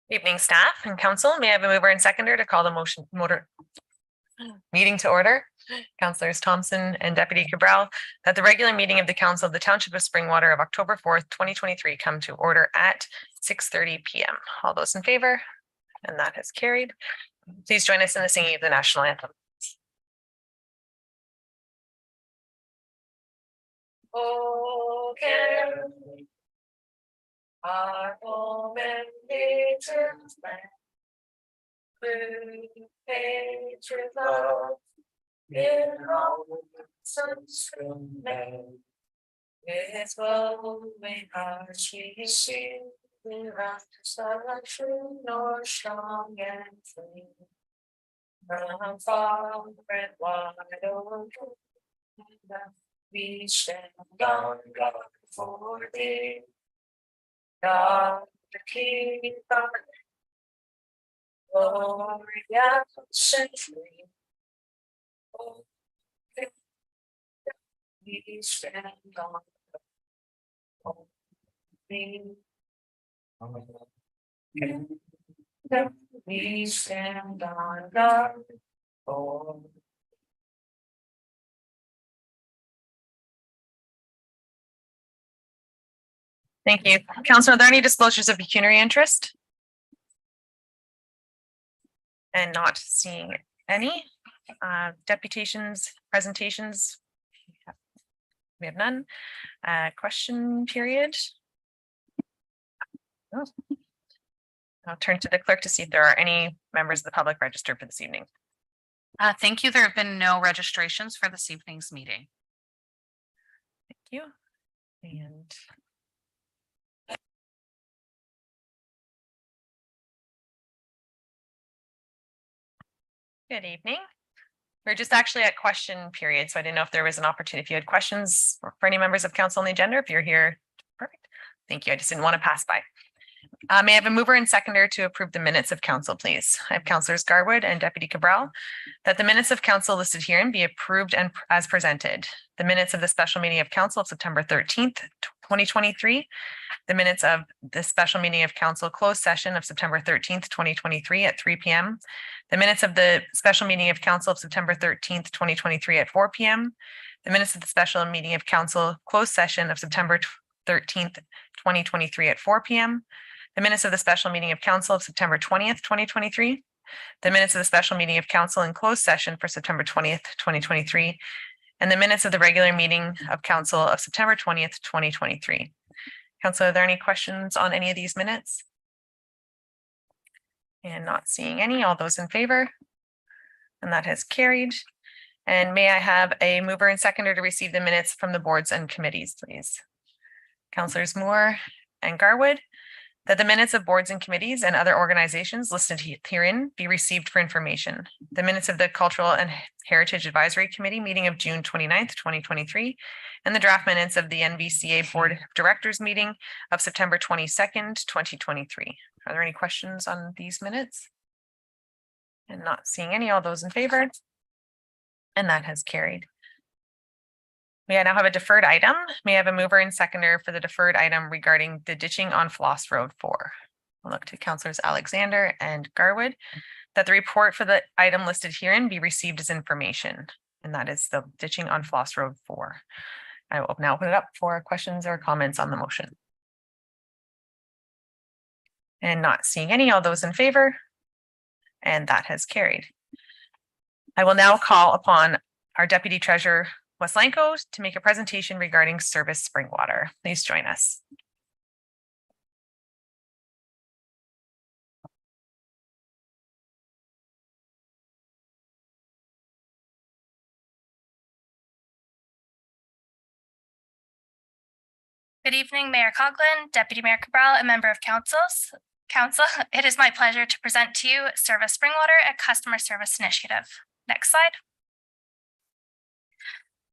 Evening, staff and council. May I have a mover and seconder to call the meeting to order? Councillors Thompson and Deputy Cabral, that the regular meeting of the Council of the Township of Springwater of October 4th, 2023 come to order at 6:30 p.m. All those in favor? And that has carried. Please join us in the singing of the national anthem. Oh, our home and nature's land, with patriot love, in all sunshine land. With glowing hearts we sing, we rock to sunshine, north strong and free. From far and wide open, we stand on guard for thee. God, the King of glory and century. Oh, we stand on we stand on guard for. Thank you. Councilor, are there any disclosures of pecuniary interest? And not seeing any. Deputations, presentations. We have none. Question period. Oh. I'll turn to the clerk to see if there are any members of the public registered for this evening. Thank you. There have been no registrations for this evening's meeting. Thank you. And good evening. We're just actually at question period, so I didn't know if there was an opportunity. If you had questions for any members of council on the agenda, if you're here, perfect. Thank you. I just didn't want to pass by. May I have a mover and seconder to approve the minutes of council, please? I have Councillors Garwood and Deputy Cabral, that the minutes of council listed herein be approved and as presented. The minutes of the special meeting of council of September 13th, 2023. The minutes of the special meeting of council closed session of September 13th, 2023 at 3 p.m. The minutes of the special meeting of council of September 13th, 2023 at 4 p.m. The minutes of the special meeting of council closed session of September 13th, 2023 at 4 p.m. The minutes of the special meeting of council of September 20th, 2023. The minutes of the special meeting of council in closed session for September 20th, 2023. And the minutes of the regular meeting of council of September 20th, 2023. Council, are there any questions on any of these minutes? And not seeing any. All those in favor? And that has carried. And may I have a mover and seconder to receive the minutes from the boards and committees, please? Councillors Moore and Garwood, that the minutes of boards and committees and other organizations listed herein be received for information. The minutes of the Cultural and Heritage Advisory Committee meeting of June 29th, 2023, and the draft minutes of the NVCA Board of Directors meeting of September 22nd, 2023. Are there any questions on these minutes? And not seeing any. All those in favor? And that has carried. May I now have a deferred item? May I have a mover and seconder for the deferred item regarding the ditching on Floss Road 4? I'll look to Councillors Alexander and Garwood, that the report for the item listed herein be received as information. And that is the ditching on Floss Road 4. I will now open it up for questions or comments on the motion. And not seeing any. All those in favor? And that has carried. I will now call upon our Deputy Treasurer, Weslenko, to make a presentation regarding Service Springwater. Please join us. Good evening, Mayor Coughlin, Deputy Mayor Cabral, and member of council. It is my pleasure to present to you Service Springwater, a customer service initiative. Next slide.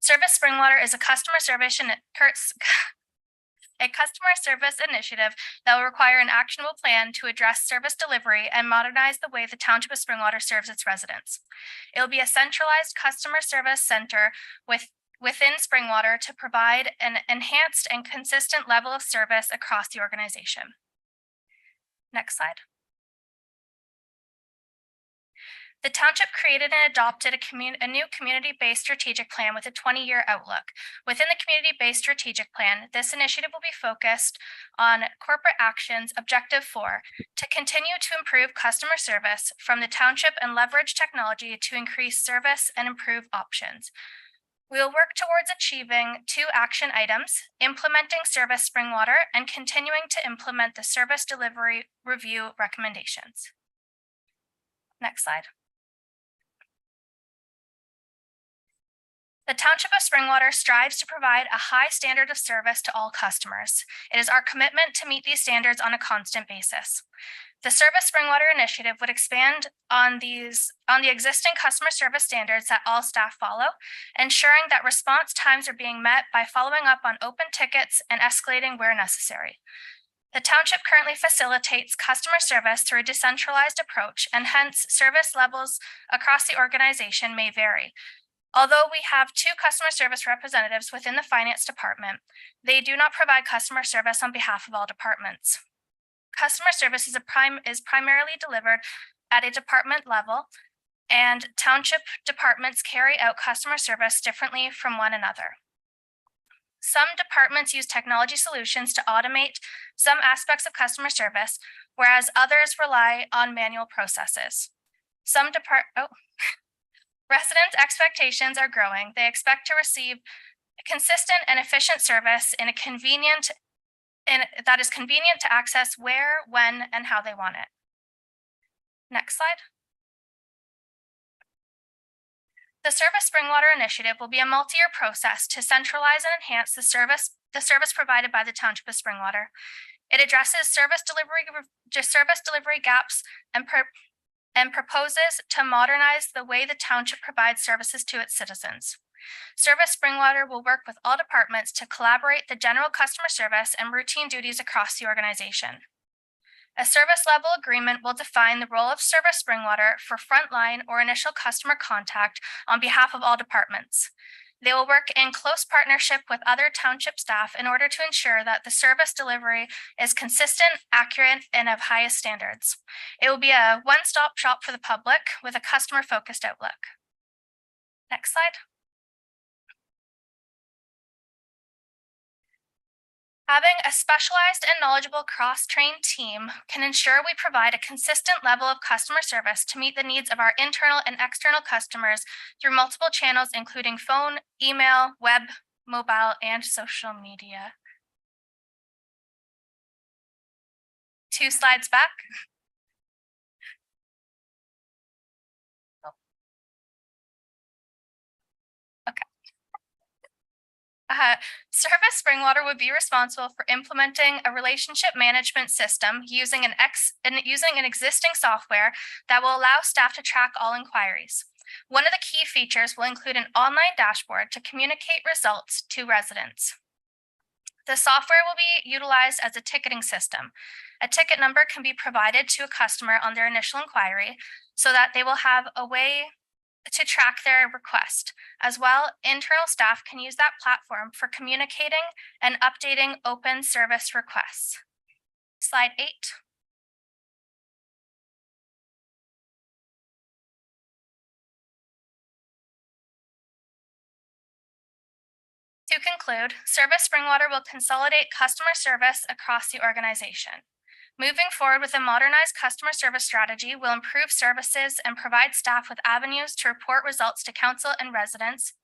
Service Springwater is a customer service initiative that will require an actionable plan to address service delivery and modernize the way the Township of Springwater serves its residents. It will be a centralized customer service center within Springwater to provide an enhanced and consistent level of service across the organization. Next slide. The township created and adopted a new community-based strategic plan with a 20-year outlook. Within the community-based strategic plan, this initiative will be focused on corporate actions, Objective 4, to continue to improve customer service from the township and leverage technology to increase service and improve options. We will work towards achieving 2 action items: implementing Service Springwater and continuing to implement the service delivery review recommendations. Next slide. The Township of Springwater strives to provide a high standard of service to all customers. It is our commitment to meet these standards on a constant basis. The Service Springwater initiative would expand on the existing customer service standards that all staff follow, ensuring that response times are being met by following up on open tickets and escalating where necessary. The township currently facilitates customer service through a decentralized approach, and hence service levels across the organization may vary. Although we have 2 customer service representatives within the finance department, they do not provide customer service on behalf of all departments. Customer service is primarily delivered at a department level, and township departments carry out customer service differently from one another. Some departments use technology solutions to automate some aspects of customer service, whereas others rely on manual processes. Residents' expectations are growing. They expect to receive consistent and efficient service that is convenient to access where, when, and how they want it. Next slide. The Service Springwater initiative will be a multi-year process to centralize and enhance the service provided by the Township of Springwater. It addresses service delivery gaps and proposes to modernize the way the township provides services to its citizens. Service Springwater will work with all departments to collaborate the general customer service and routine duties across the organization. A service level agreement will define the role of Service Springwater for frontline or initial customer contact on behalf of all departments. They will work in close partnership with other township staff in order to ensure that the service delivery is consistent, accurate, and of highest standards. It will be a one-stop shop for the public with a customer-focused outlook. Next slide. Having a specialized and knowledgeable cross-trained team can ensure we provide a consistent level of customer service to meet the needs of our internal and external customers through multiple channels, including phone, email, web, mobile, and social media. 2 slides back. Service Springwater would be responsible for implementing a relationship management system using an existing software that will allow staff to track all inquiries. One of the key features will include an online dashboard to communicate results to residents. The software will be utilized as a ticketing system. A ticket number can be provided to a customer on their initial inquiry so that they will have a way to track their request. As well, internal staff can use that platform for communicating and updating open service requests. Slide 8. To conclude, Service Springwater will consolidate customer service across the organization. Moving forward with a modernized customer service strategy will improve services and provide staff with avenues to report results to council and residents,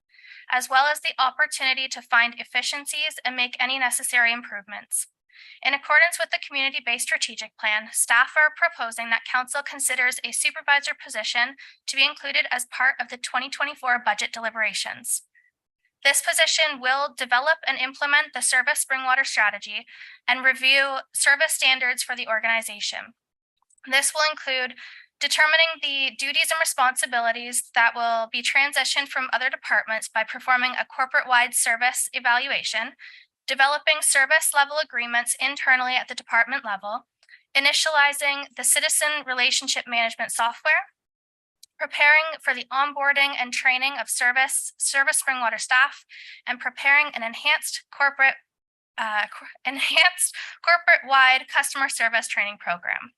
as well as the opportunity to find efficiencies and make any necessary improvements. In accordance with the community-based strategic plan, staff are proposing that council considers a supervisor position to be included as part of the 2024 budget deliberations. This position will develop and implement the Service Springwater strategy and review service standards for the organization. This will include determining the duties and responsibilities that will be transitioned from other departments by performing a corporate-wide service evaluation, developing service level agreements internally at the department level, initializing the citizen relationship management software, preparing for the onboarding and training of Service Springwater staff, and preparing an enhanced corporate-wide customer service training program.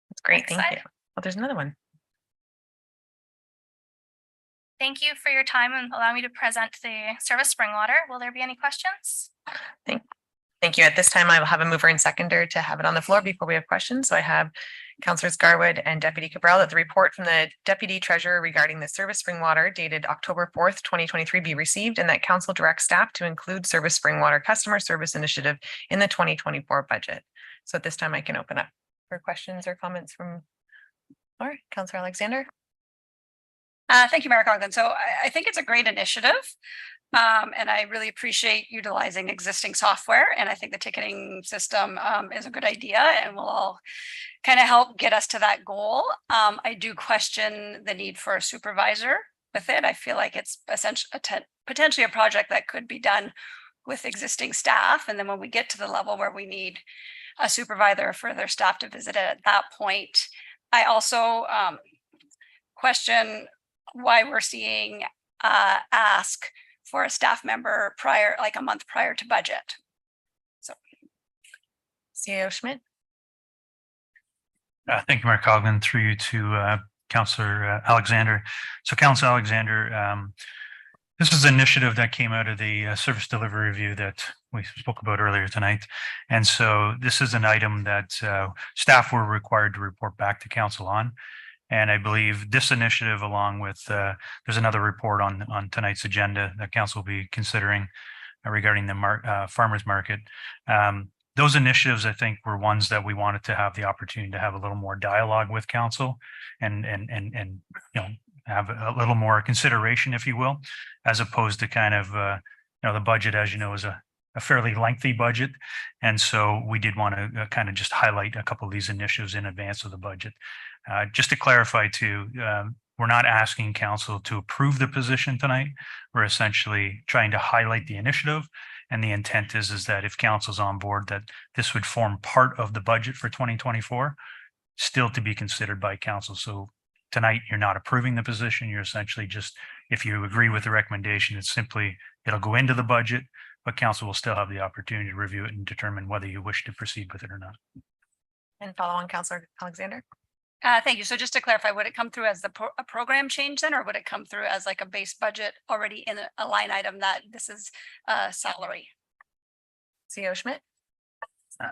That's great. Next Thank slide. you. Oh, there's another one. Thank you for your time and allowing me to present the Service Springwater. Will there be any questions? Thank you. At this time, I will have a mover and seconder to have it on the floor before we have questions. So I have Councilors Garwood and Deputy Cabral that the report from the Deputy Treasurer regarding the Service Spring Water dated October 4th, 2023 be received, and that council directs staff to include Service Spring Water Customer Service Initiative in the 2024 budget. So at this time, I can open up for questions or comments from Councilor Alexander. Thank you, Mayor Coughlin. So I think it's a great initiative. And I really appreciate utilizing existing software. And I think the ticketing system is a good idea and will all kind of help get us to that goal. I do question the need for a supervisor with it. I feel like it's essentially potentially a project that could be done with existing staff. And then when we get to the level where we need a supervisor for their staff to visit it at that point, I also question why we're seeing ask for a staff member prior, like a month prior to budget. So. CEO Schmidt. Thank you, Mayor Coughlin, through you to Councillor Alexander. So Councillor Alexander, this is an initiative that came out of the service delivery review that we spoke about earlier tonight. And so this is an item that staff were required to report back to council on. And I believe this initiative, along with there's another report on tonight's agenda that council will be considering regarding the farmers market. Those initiatives, I think, were ones that we wanted to have the opportunity to have a little more dialogue with council and have a little more consideration, if you will, as opposed to kind of the budget, as you know, is a fairly lengthy budget. And so we did want to kind of just highlight a couple of these initiatives in advance of the budget. Just to clarify too, we're not asking council to approve the position tonight. We're essentially trying to highlight the initiative. And the intent is that if council's on board, that this would form part of the budget for 2024, still to be considered by council. So tonight, you're not approving the position. You're essentially just, if you agree with the recommendation, it's simply, it'll go into the budget, but council will still have the opportunity to review it and determine whether you wish to proceed with it or not. And follow on Councilor Alexander. Thank you. So just to clarify, would it come through as a program change then, or would it come through as like a base budget already in a line item that this is salary? CEO Schmidt.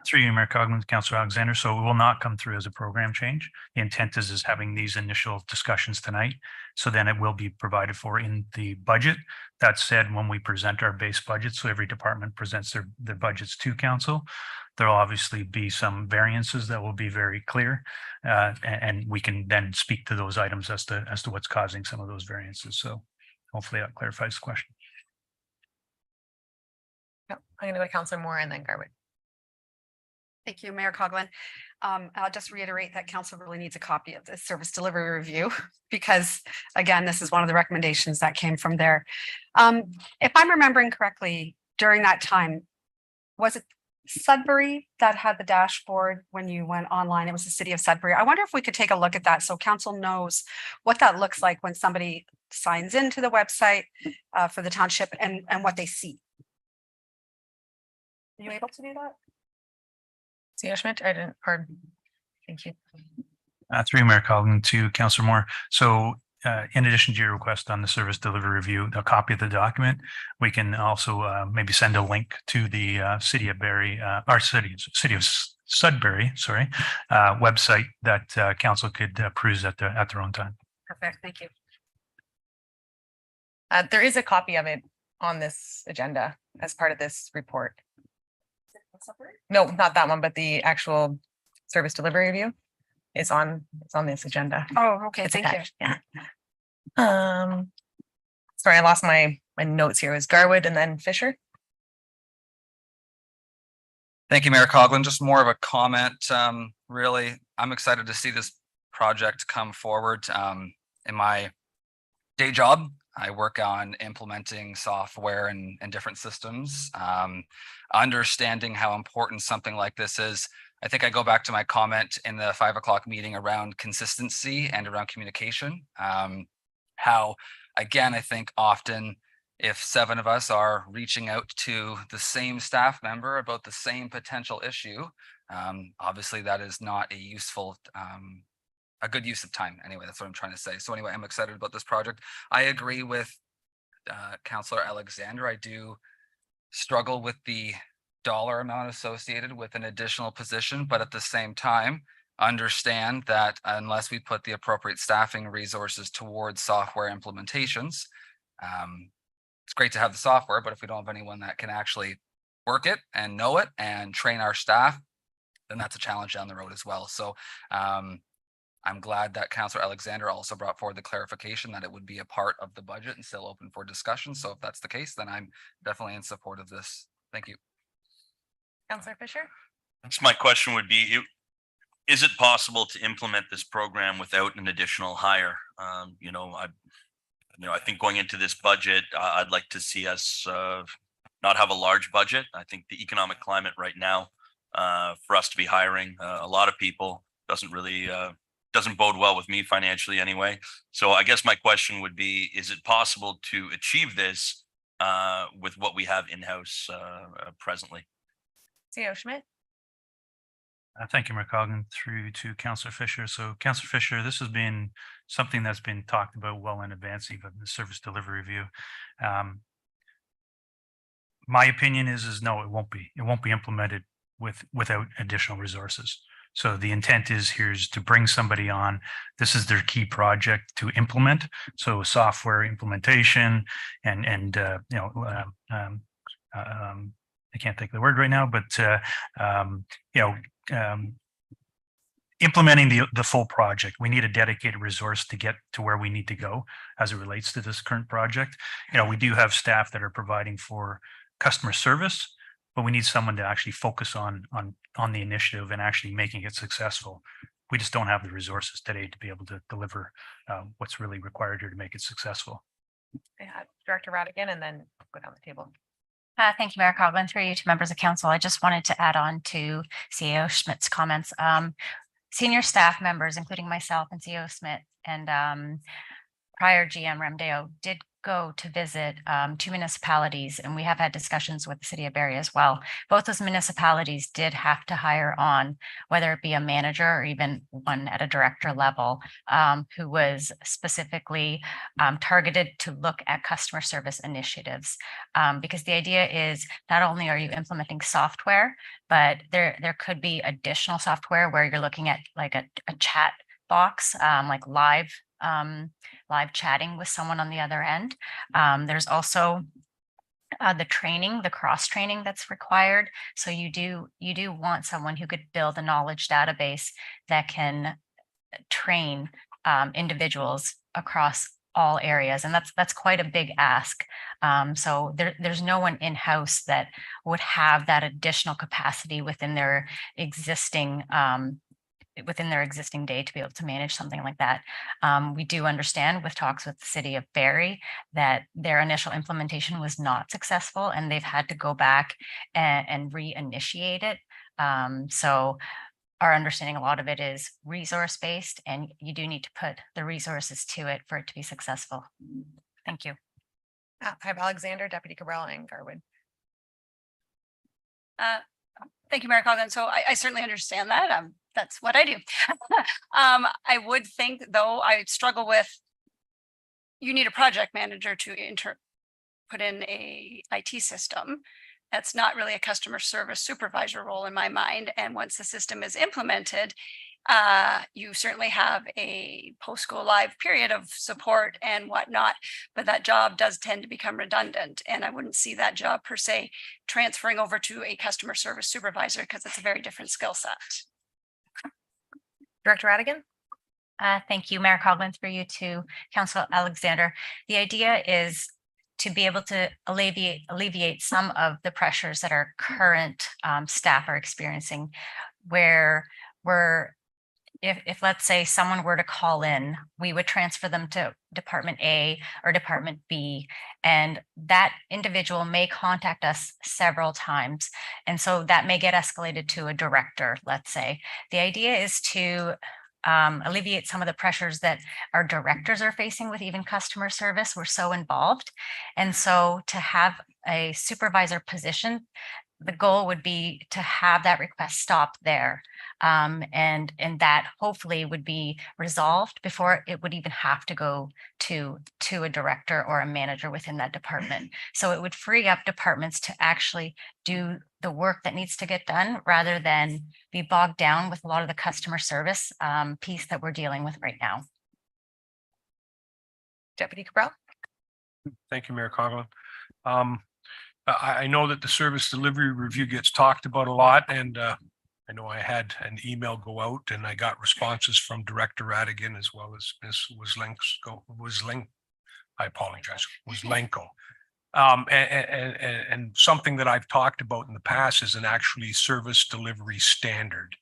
Through you, Mayor Coughlin, Councillor Alexander. So it will not come through as a program change. The intent is having these initial discussions tonight. So then it will be provided for in the budget. That said, when we present our base budget, so every department presents their budgets to council, there'll obviously be some variances that will be very clear. And we can then speak to those items as to what's causing some of those variances. So hopefully that clarifies the question. Yep. I'm going to go to Councilor Moore and then Garwood. Thank you, Mayor Coughlin. I'll just reiterate that council really needs a copy of the service delivery review because, again, this is one of the recommendations that came from there. If I'm remembering correctly, during that time, was it Sudbury that had the dashboard when you went online? It was the city of Sudbury. I wonder if we could take a look at that so council knows what that looks like when somebody signs into the website for the township and what they see. Are you able to do that? CEO Schmidt, I didn't, pardon. Thank you. Through Mayor Coughlin to Councillor Moore. So in addition to your request on the service delivery review, a copy of the document, we can also maybe send a link to the city of Barrie, our city of Sudbury, sorry, website that council could peruse at their own time. Perfect. Thank you. There is a copy of it on this agenda as part of this report. No, not that one, but the actual service delivery review is on, it's on this agenda. Oh, okay. It's Thank you. attached, yeah. Sorry, I lost my notes here. It was Garwood and then Fisher. Thank you, Mayor Coughlin. Just more of a comment. Really, I'm excited to see this project come forward. In my day job, I work on implementing software and different systems. Understanding how important something like this is. I think I go back to my comment in the 5 o'clock meeting around consistency and around communication. How, again, I think often if 7 of us are reaching out to the same staff member about the same potential issue, obviously that is not a useful a good use of time. Anyway, that's what I'm trying to say. So anyway, I'm excited about this project. I agree with Councillor Alexander. I do struggle with the dollar amount associated with an additional position, but at the same time, understand that unless we put the appropriate staffing resources towards software implementations, it's great to have the software, but if we don't have anyone that can actually work it and know it and train our staff, then that's a challenge down the road as well. So I'm glad that Councillor Alexander also brought forward the clarification that it would be a part of the budget and still open for discussion. So if that's the case, then I'm definitely in support of this. Thank you. Councillor Fisher? That's my question would be, is it possible to implement this program without an additional hire? I think going into this budget, I'd like to see us not have a large budget. I think the economic climate right now for us to be hiring a lot of people doesn't bode well with me financially anyway. So I guess my question would be, is it possible to achieve this with what we have in-house presently? CEO Schmidt? Thank you, Mayor Coggan, through to Councillor Fisher. So Councillor Fisher, this has been something that's been talked about well in advance, even the service delivery review. My opinion is no, it won't be. It won't be implemented without additional resources. So the intent is to bring somebody on. This is their key project to implement. So software implementation and I can't think of the word right now, but implementing the full project. We need a dedicated resource to get to where we need to go as it relates to this current project. We do have staff that are providing for customer service, but we need someone to actually focus on the initiative and actually making it successful. We just don't have the resources today to be able to deliver what's really required here to make it successful. Director Radigan, and then go down the table. Thank you, Mayor Coughlin. Through you to members of council, I just wanted to add on to CEO Schmidt's comments. Senior staff members, including myself and CEO Schmidt and prior GM Remdeo, did go to visit 2 municipalities, and we have had discussions with the city of Barrie as well. Both those municipalities did have to hire on, whether it be a manager or even one at a director level, who was specifically targeted to look at customer service initiatives. Because the idea is not only are you implementing software, but there could be additional software where you're looking at like a chat box, like live chatting with someone on the other end. There's also the cross training that's required. So you do want someone who could build a knowledge database that can train individuals across all areas, and that's quite a big ask. So there's no one in-house that would have that additional capacity within their existing day to be able to manage something like that. We do understand with talks with the city of Barrie that their initial implementation was not successful and they've had to go back and reinitiate it. So our understanding, a lot of it is resource-based, and you do need to put the resources to it for it to be successful. Thank you. I have Alexander, Deputy Cabral, and Garwood. Thank you, Mayor Coughlin. So I certainly understand that. That's what I do. I would think, though, I struggle with, you need a project manager to put in a IT system. That's not really a customer service supervisor role in my mind. And once the system is implemented, you certainly have a post-go live period of support and whatnot, but that job does tend to become redundant. And I wouldn't see that job per se transferring over to a customer service supervisor because it's a very different skill set. Director Radigan? Thank you, Mayor Coughlin, through you to Council Alexander. The idea is to be able to alleviate some of the pressures that our current staff are experiencing, where if let's say someone were to call in, we would transfer them to Department A or Department B, and that individual may contact us several times. And so that may get escalated to a director, let's say. The idea is to alleviate some of the pressures that our directors are facing with even customer service. We're so involved. And so to have a supervisor position the goal would be to have that request stop there. And that hopefully would be resolved before it would even have to go to a director or a manager within that department. So it would free up departments to actually do the work that needs to get done rather than be bogged down with a lot of the customer service piece that we're dealing with right now. Deputy Cabral? Thank you, Mayor Coughlin. I know that the service delivery review gets talked about a lot, and I know I had an email go out and I got responses from Director Radigan as well as Ms. I apologize, Wozlenko. And something that I've talked about in the past is an actually service delivery standard.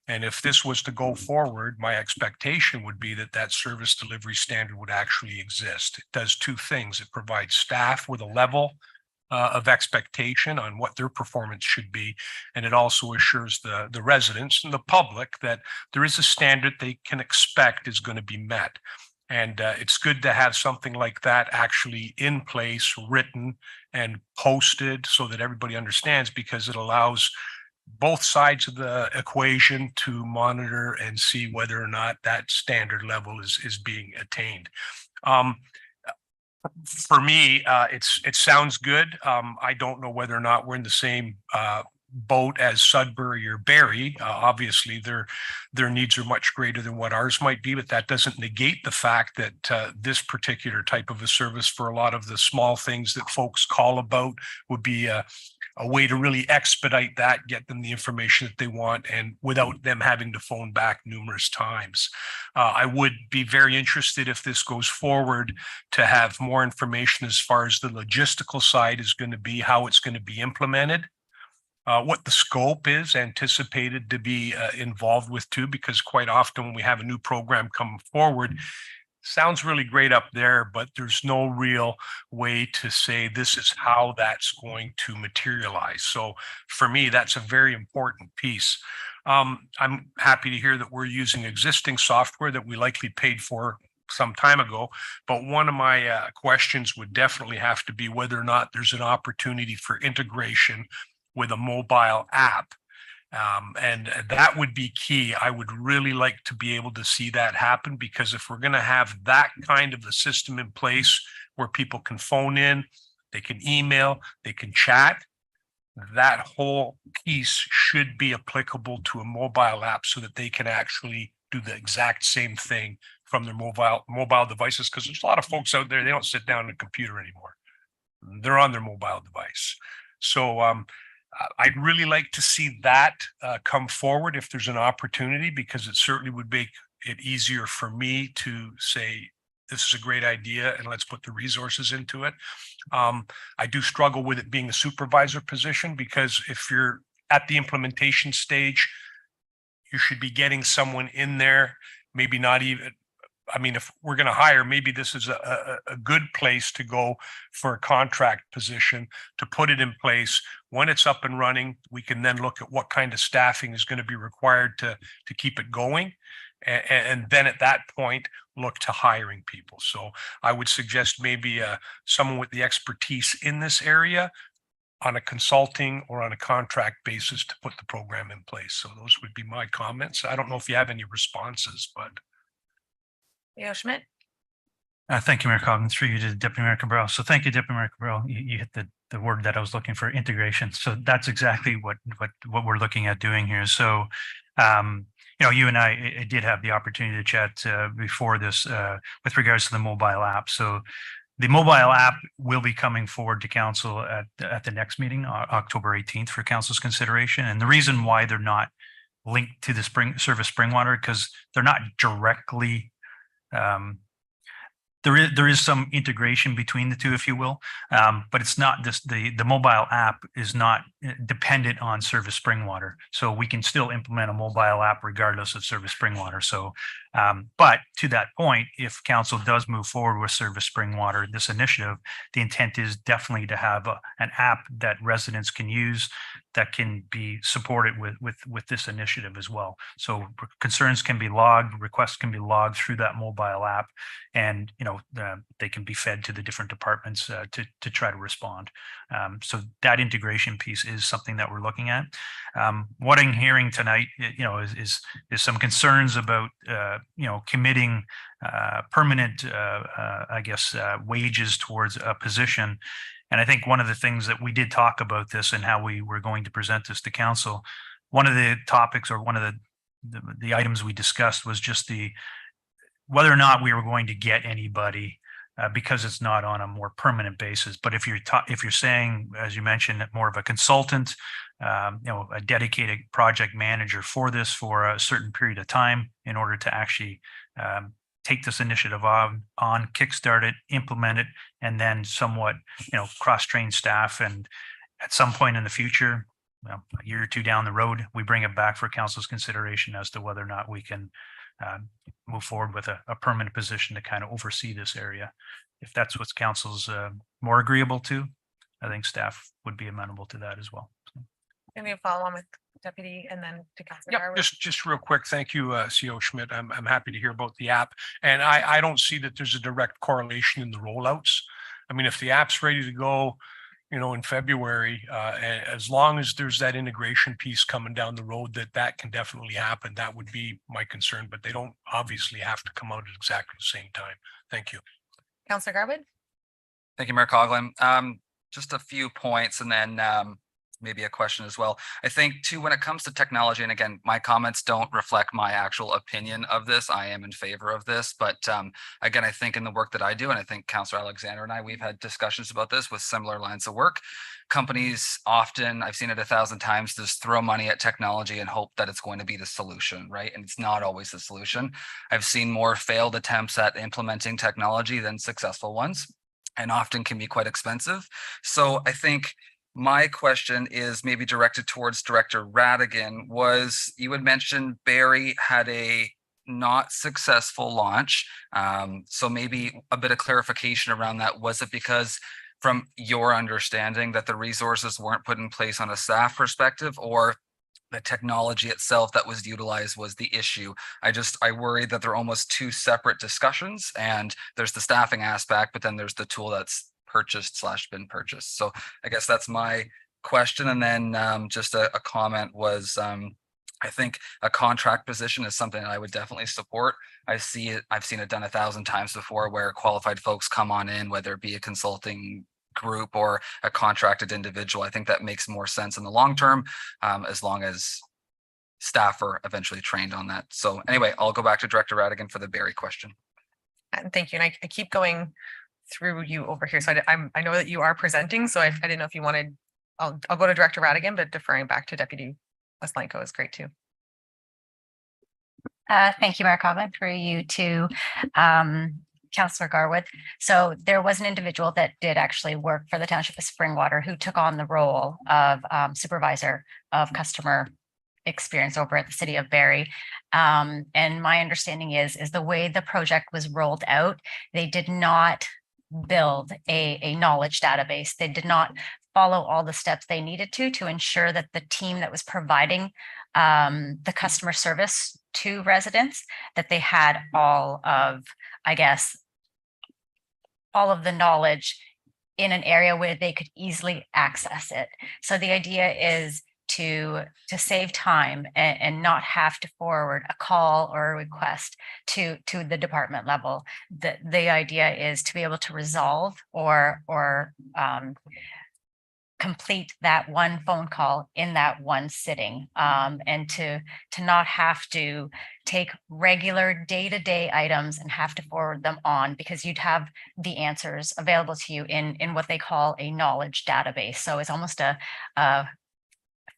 And if this was to go forward, my expectation would be that that service delivery standard would actually exist. It does two things. It provides staff with a level of expectation on what their performance should be. And it also assures the residents and the public that there is a standard they can expect is going to be met. And it's good to have something like that actually in place, written and posted so that everybody understands, because it allows both sides of the equation to monitor and see whether or not that standard level is being attained. For me, it sounds good. I don't know whether or not we're in the same boat as Sudbury or Barrie. Obviously, their needs are much greater than what ours might be, but that doesn't negate the fact that this particular type of a service for a lot of the small things that folks call about would be a way to really expedite that, get them the information that they want, and without them having to phone back numerous times. I would be very interested, if this goes forward, to have more information as far as the logistical side is going to be, how it's going to be implemented, what the scope is anticipated to be involved with too, because quite often when we have a new program come forward, sounds really great up there, but there's no real way to say this is how that's going to materialize. So for me, that's a very important piece. I'm happy to hear that we're using existing software that we likely paid for some time ago, but one of my questions would definitely have to be whether or not there's an opportunity for integration with a mobile app. And that would be key. I would really like to be able to see that happen, because if we're going to have that kind of a system in place where people can phone in, they can email, they can chat, that whole piece should be applicable to a mobile app so that they can actually do the exact same thing from their mobile devices. Because there's a lot of folks out there, they don't sit down at a computer anymore. They're on their mobile device. So I'd really like to see that come forward if there's an opportunity, because it certainly would make it easier for me to say, this is a great idea and let's put the resources into it. I do struggle with it being a supervisor position, because if you're at the implementation stage, you should be getting someone in there, maybe not even, I mean, if we're going to hire, maybe this is a good place to go for a contract position, to put it in place. When it's up and running, we can then look at what kind of staffing is going to be required to keep it going. And then at that point, look to hiring people. So I would suggest maybe someone with the expertise in this area on a consulting or on a contract basis to put the program in place. So those would be my comments. I don't know if you have any responses, but. Leo Schmidt? Thank you, Mayor Coggins, through you to Deputy Mayor Cabral. So thank you, Deputy Mayor Cabral. You hit the word that I was looking for, integration. So that's exactly what we're looking at doing here. So, you and I did have the opportunity to chat before this with regards to the mobile app. So the mobile app will be coming forward to council at the next meeting, October 18th, for council's consideration. And the reason why they're not linked to the Service Springwater, because they're not directly there is some integration between the two, if you will, but it's not just the mobile app is not dependent on Service Springwater. So we can still implement a mobile app regardless of Service Springwater. So, but to that point, if council does move forward with Service Springwater, this initiative, the intent is definitely to have an app that residents can use that can be supported with this initiative as well. So concerns can be logged, requests can be logged through that mobile app, and they can be fed to the different departments to try to respond. So that integration piece is something that we're looking at. What I'm hearing tonight, is some concerns about, committing permanent, wages towards a position. And I think one of the things that we did talk about this and how we were going to present this to council, one of the topics or one of the items we discussed was just whether or not we were going to get anybody because it's not on a more permanent basis. But if you're saying, as you mentioned, more of a consultant, a dedicated project manager for this for a certain period of time in order to actually take this initiative on, kickstart it, implement it, and then somewhat, cross-train staff. And at some point in the future, a year or two down the road, we bring it back for council's consideration as to whether or not we can move forward with a permanent position to kind of oversee this area. If that's what council's more agreeable to, I think staff would be amenable to that as well. Can you follow on with Deputy and then to Councilor Yep, Garwood? just real quick. Thank you, CO Schmidt. I'm happy to hear about the app. And I don't see that there's a direct correlation in the rollouts. I mean, if the app's ready to go, in February, as long as there's that integration piece coming down the road, that can definitely happen. That would be my concern, but they don't obviously have to come out at exactly the same time. Thank you. Councilor Garwood? Thank you, Mayor Coughlin. Just a few points and then maybe a question as well. I think too, when it comes to technology, and again, my comments don't reflect my actual opinion of this. I am in favor of this, but again, I think in the work that I do, and I think Councillor Alexander and I, we've had discussions about this with similar lines of work. Companies often, I've seen it 1,000 times, just throw money at technology and hope that it's going to be the solution, right? And it's not always the solution. I've seen more failed attempts at implementing technology than successful ones, and often can be quite expensive. So I think my question is maybe directed towards Director Radigan. Was you had mentioned Barrie had a not successful launch. So maybe a bit of clarification around that. Was it because from your understanding that the resources weren't put in place on a staff perspective, or the technology itself that was utilized was the issue? I worry that they're almost two separate discussions, and there's the staffing aspect, but then there's the tool that's been purchased. So I guess that's my question. And then just a comment was, I think a contract position is something that I would definitely support. I've seen it done 1,000 times before, where qualified folks come on in, whether it be a consulting group or a contracted individual. I think that makes more sense in the long term, as long as staff are eventually trained on that. So anyway, I'll go back to Director Radigan for the Barrie question. And thank you. And I keep going through you over here. So I know that you are presenting, so I didn't know if you wanted, I'll go to Director Radigan, but deferring back to Deputy Westlenko is great too. Thank you, Mayor Coughlin, through you to Councillor Garwood. So there was an individual that did actually work for the Township of Springwater who took on the role of supervisor of customer experience over at the City of Barrie. And my understanding is the way the project was rolled out, they did not build a knowledge database. They did not follow all the steps they needed to ensure that the team that was providing the customer service to residents, that they had all of the knowledge in an area where they could easily access it. So the idea is to save time and not have to forward a call or a request to the department level. The idea is to be able to resolve or complete that one phone call in that one sitting, and to not have to take regular day-to-day items and have to forward them on, because you'd have the answers available to you in what they call a knowledge database. So it's almost a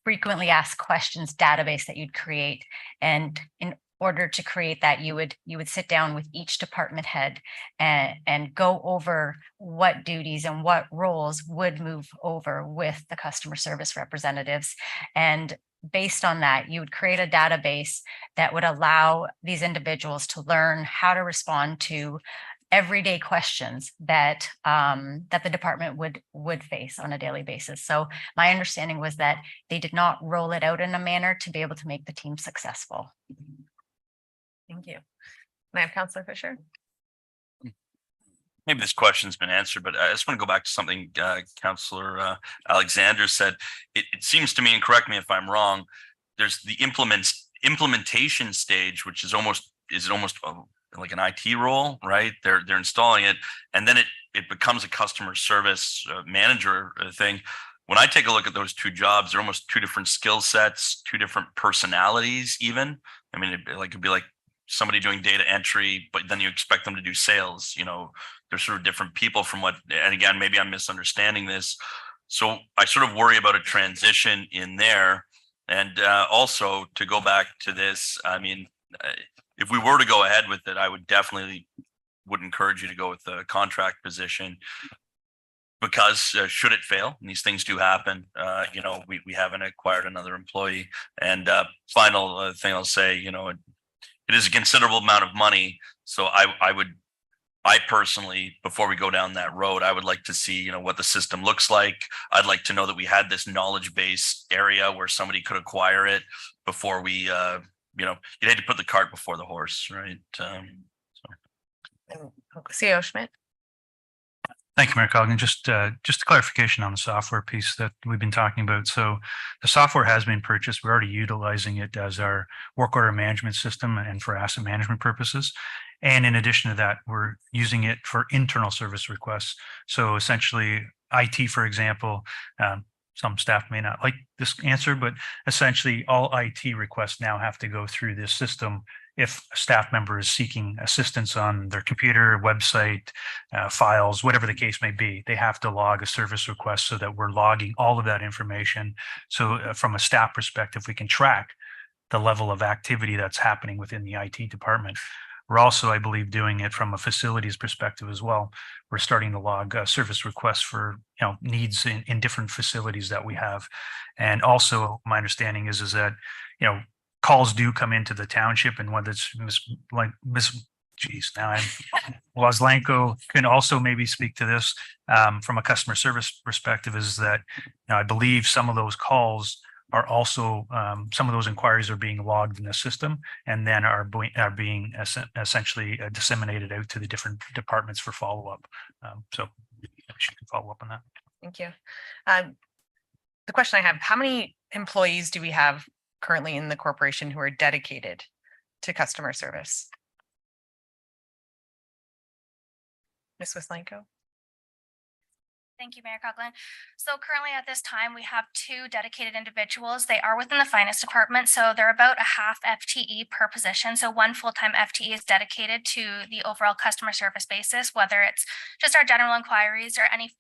frequently asked questions database that you'd create. And in order to create that, you would sit down with each department head and go over what duties and what roles would move over with the customer service representatives. And based on that, you would create a database that would allow these individuals to learn how to respond to everyday questions that the department would face on a daily basis. So my understanding was that they did not roll it out in a manner to be able to make the team successful. Thank you. Can I have Councillor Fisher? maybe this question's been answered, but I just want to go back to something Councillor Alexander said. It seems to me, and correct me if I'm wrong, there's the implementation stage, which is almost like an IT role, right? They're installing it, and then it becomes a customer service manager thing. When I take a look at those two jobs, they're almost two different skill sets, two different personalities even. I mean, it'd be like somebody doing data entry, but then you expect them to do sales. You know, they're sort of different people from what, and again, maybe I'm misunderstanding this. So I sort of worry about a transition in there. And also to go back to this, I mean, if we were to go ahead with it, I would encourage you to go with the contract position. Because should it fail, and these things do happen, you know, we haven't acquired another employee. And final thing I'll say, you know, it is a considerable amount of money. So I personally, before we go down that road, I would like to see, you know, what the system looks like. I'd like to know that we had this knowledge base area where somebody could acquire it before we, you know, you had to put the cart before the horse, right? CEO Schmidt. Thank you, Mayor Coggan. Just a clarification on the software piece that we've been talking about. So the software has been purchased. We're already utilizing it as our work order management system and for asset management purposes. And in addition to that, we're using it for internal service requests. So essentially IT, for example, some staff may not like this answer, but essentially all IT requests now have to go through this system. If a staff member is seeking assistance on their computer, website, files, whatever the case may be, they have to log a service request so that we're logging all of that information. So from a staff perspective, we can track the level of activity that's happening within the IT department. We're also, I believe, doing it from a facilities perspective as well. We're starting to log service requests for, you know, needs in different facilities that we have. And also my understanding is that, you know, calls do come into the township, and whether it's Woslanko can also maybe speak to this from a customer service perspective, is that, you know, I believe some of those calls are also some of those inquiries are being logged in the system and then are being essentially disseminated out to the different departments for follow-up. So she can follow up on that. Thank you. The question I have, how many employees do we have currently in the corporation who are dedicated to customer service? Ms. Wislanko? Thank you, Mayor Coughlin. So currently at this time, we have 2 dedicated individuals. They are within the finance department, so they're about a half FTE per position. So 1 full-time FTE is dedicated to the overall customer service basis, whether it's just our general inquiries or any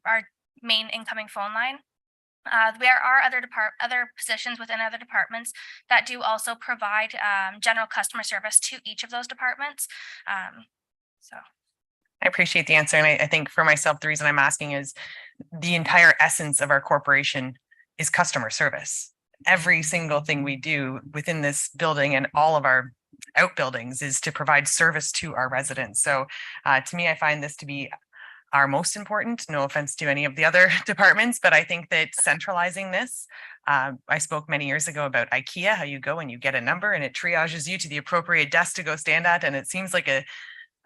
our main incoming phone line. There are other positions within other departments that do also provide general customer service to each of those departments. So. I appreciate the answer. And I think for myself, the reason I'm asking is the entire essence of our corporation is customer service. Every single thing we do within this building and all of our outbuildings is to provide service to our residents. So to me, I find this to be our most important. No offense to any of the other departments, but I think that centralizing this, I spoke many years ago about IKEA, how you go and you get a number and it triages you to the appropriate desk to go stand at. And it seems like a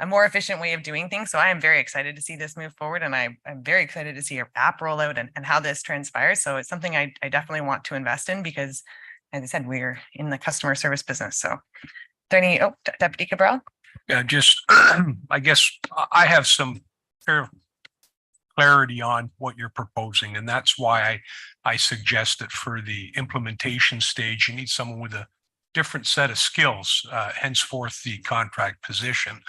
more efficient way of doing things. So I am very excited to see this move forward. And I'm very excited to see our app roll out and how this transpires. So it's something I definitely want to invest in because, as I said, we're in the customer service business. So there any, Deputy Cabral? Yeah, just, I guess I have some clarity on what you're proposing. And that's why I suggest that for the implementation stage, you need someone with a different set of skills, henceforth the contract position.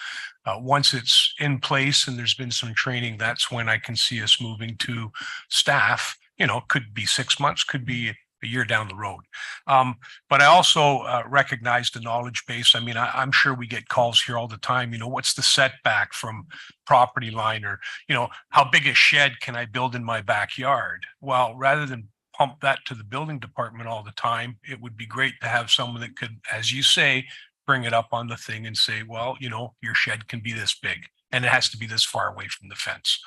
Once it's in place and there's been some training, that's when I can see us moving to staff. You know, could be 6 months, could be a year down the road. But I also recognize the knowledge base. I mean, I'm sure we get calls here all the time. You know, what's the setback from property line, or, you know, how big a shed can I build in my backyard? Well, rather than pump that to the building department all the time, it would be great to have someone that could, as you say, bring it up on the thing and say, well, you know, your shed can be this big and it has to be this far away from the fence.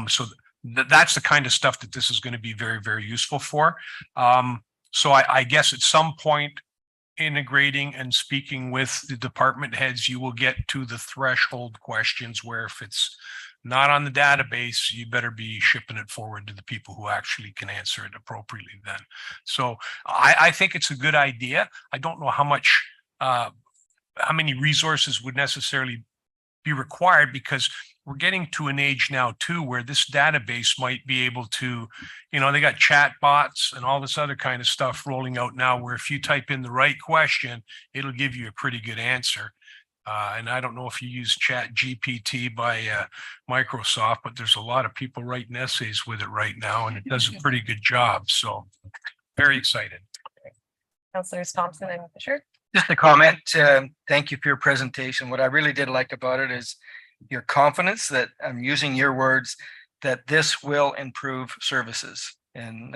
So that's the kind of stuff that this is going to be very, very useful for. So I guess at some point, integrating and speaking with the department heads, you will get to the threshold questions where if it's not on the database, you better be shipping it forward to the people who actually can answer it appropriately then. So I think it's a good idea. I don't know how many resources would necessarily be required, because we're getting to an age now too, where this database might be able to, they got chat bots and all this other kind of stuff rolling out now, where if you type in the right question, it'll give you a pretty good answer. And I don't know if you use Chat GPT by Microsoft, but there's a lot of people writing essays with it right now, and it does a pretty good job. So very excited. Councillors Thompson and Fisher. Just a comment. Thank you for your presentation. What I really did like about it is your confidence that I'm using your words, that this will improve services. And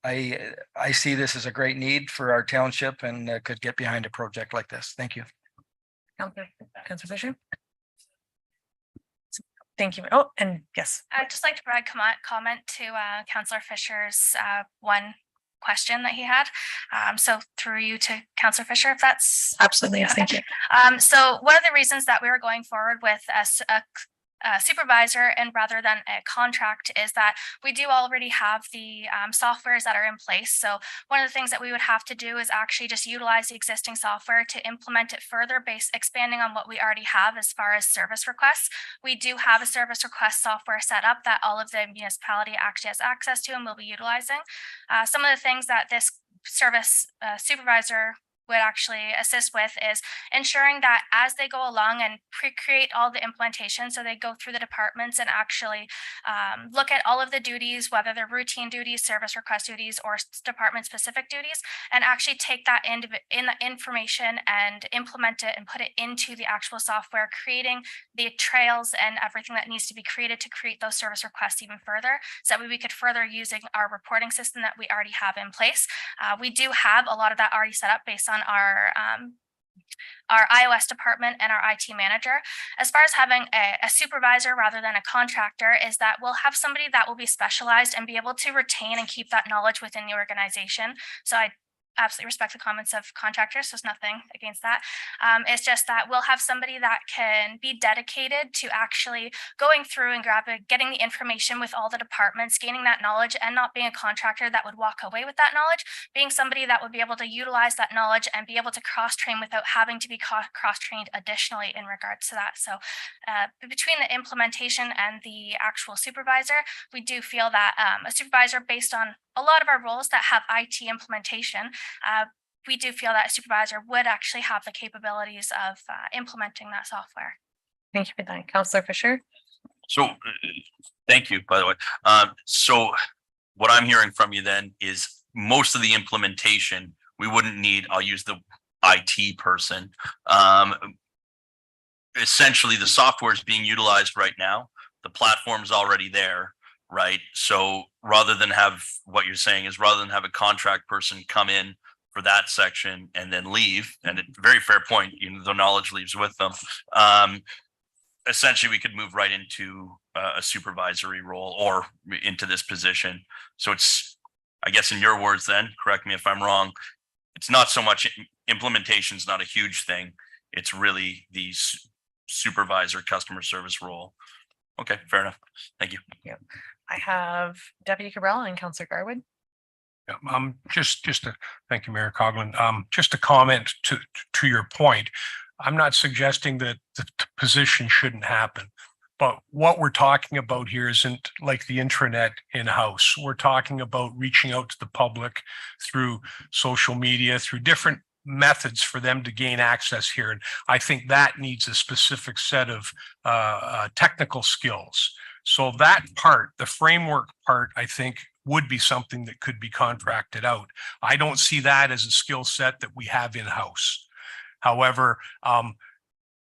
I see this as a great need for our township, and could get behind a project like this. Thank you. Councillor Fisher. Thank you. Oh, and yes. I'd just like to provide comment to Councillor Fisher's one question that he had. So through you to Councillor Fisher, if that's Absolutely. Yes, thank you. So one of the reasons that we were going forward with a supervisor and rather than a contract is that we do already have the softwares that are in place. So one of the things that we would have to do is actually just utilize the existing software to implement it further, expanding on what we already have as far as service requests. We do have a service request software set up that all of the municipality actually has access to and will be utilizing. Some of the things that this service supervisor would actually assist with is ensuring that as they go along and create all the implementation, so they go through the departments and actually look at all of the duties, whether they're routine duties, service request duties, or department specific duties, and actually take that in the information and implement it and put it into the actual software, creating the trails and everything that needs to be created to create those service requests even further, so that we could further using our reporting system that we already have in place. We do have a lot of that already set up based on our iOS department and our IT manager. As far as having a supervisor rather than a contractor, is that we'll have somebody that will be specialized and be able to retain and keep that knowledge within the organization. So I absolutely respect the comments of contractors. So there's nothing against that. It's just that we'll have somebody that can be dedicated to actually going through and getting the information with all the departments, gaining that knowledge, and not being a contractor that would walk away with that knowledge, being somebody that would be able to utilize that knowledge and be able to cross-train without having to be cross-trained additionally in regards to that. So between the implementation and the actual supervisor, we do feel that a supervisor, based on a lot of our roles that have IT implementation, we do feel that a supervisor would actually have the capabilities of implementing that software. Thank you for that. Councillor Fisher. So thank you, by the way. So what I'm hearing from you then is most of the implementation, we wouldn't need, I'll use the IT person. Essentially, the software is being utilized right now. The platform's already there. Right. So rather than have what you're saying is rather than have a contract person come in for that section and then leave, and a very fair point, the knowledge leaves with them. Essentially, we could move right into a supervisory role or into this position. So it's, I guess, in your words, then correct me if I'm wrong, it's not so much implementation is not a huge thing. It's really the supervisor customer service role. Okay, fair enough. Thank you. Yeah. I have Deputy Cabral and Councillor Garwood. Yeah, just to thank you, Mayor Coughlin. Just a comment to your point. I'm not suggesting that the position shouldn't happen, but what we're talking about here isn't like the intranet in-house. We're talking about reaching out to the public through social media, through different methods for them to gain access here. And I think that needs a specific set of technical skills. So that part, the framework part, I think would be something that could be contracted out. I don't see that as a skill set that we have in-house. However,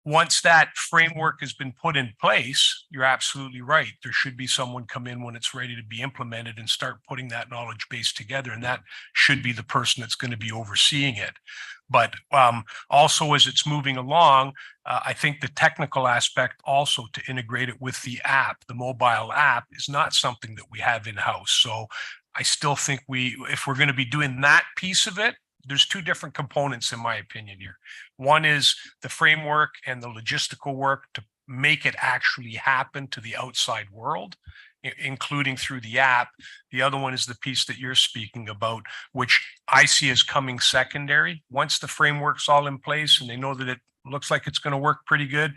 once that framework has been put in place, you're absolutely right. There should be someone come in when it's ready to be implemented and start putting that knowledge base together. And that should be the person that's going to be overseeing it. But also as it's moving along, I think the technical aspect also to integrate it with the app, the mobile app, is not something that we have in-house. So I still think if we're going to be doing that piece of it, there's two different components in my opinion here. One is the framework and the logistical work to make it actually happen to the outside world, including through the app. The other one is the piece that you're speaking about, which I see as coming secondary. Once the framework's all in place and they know that it looks like it's going to work pretty good,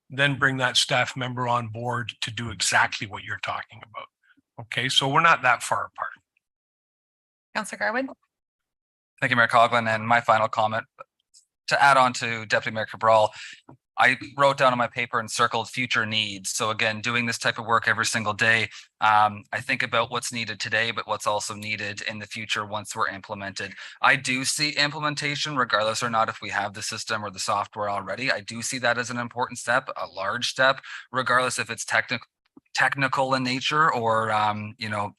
then bring that staff member on board to do exactly what you're talking about. Okay, so we're not that far apart. Councillor Garwood. Thank you, Mayor Coughlin. And my final comment, to add on to Deputy Mayor Cabral, I wrote down on my paper and circled future needs. So again, doing this type of work every single day, I think about what's needed today, but what's also needed in the future once we're implemented. I do see implementation, regardless or not if we have the system or the software already. I do see that as an important step, a large step, regardless if it's technical in nature or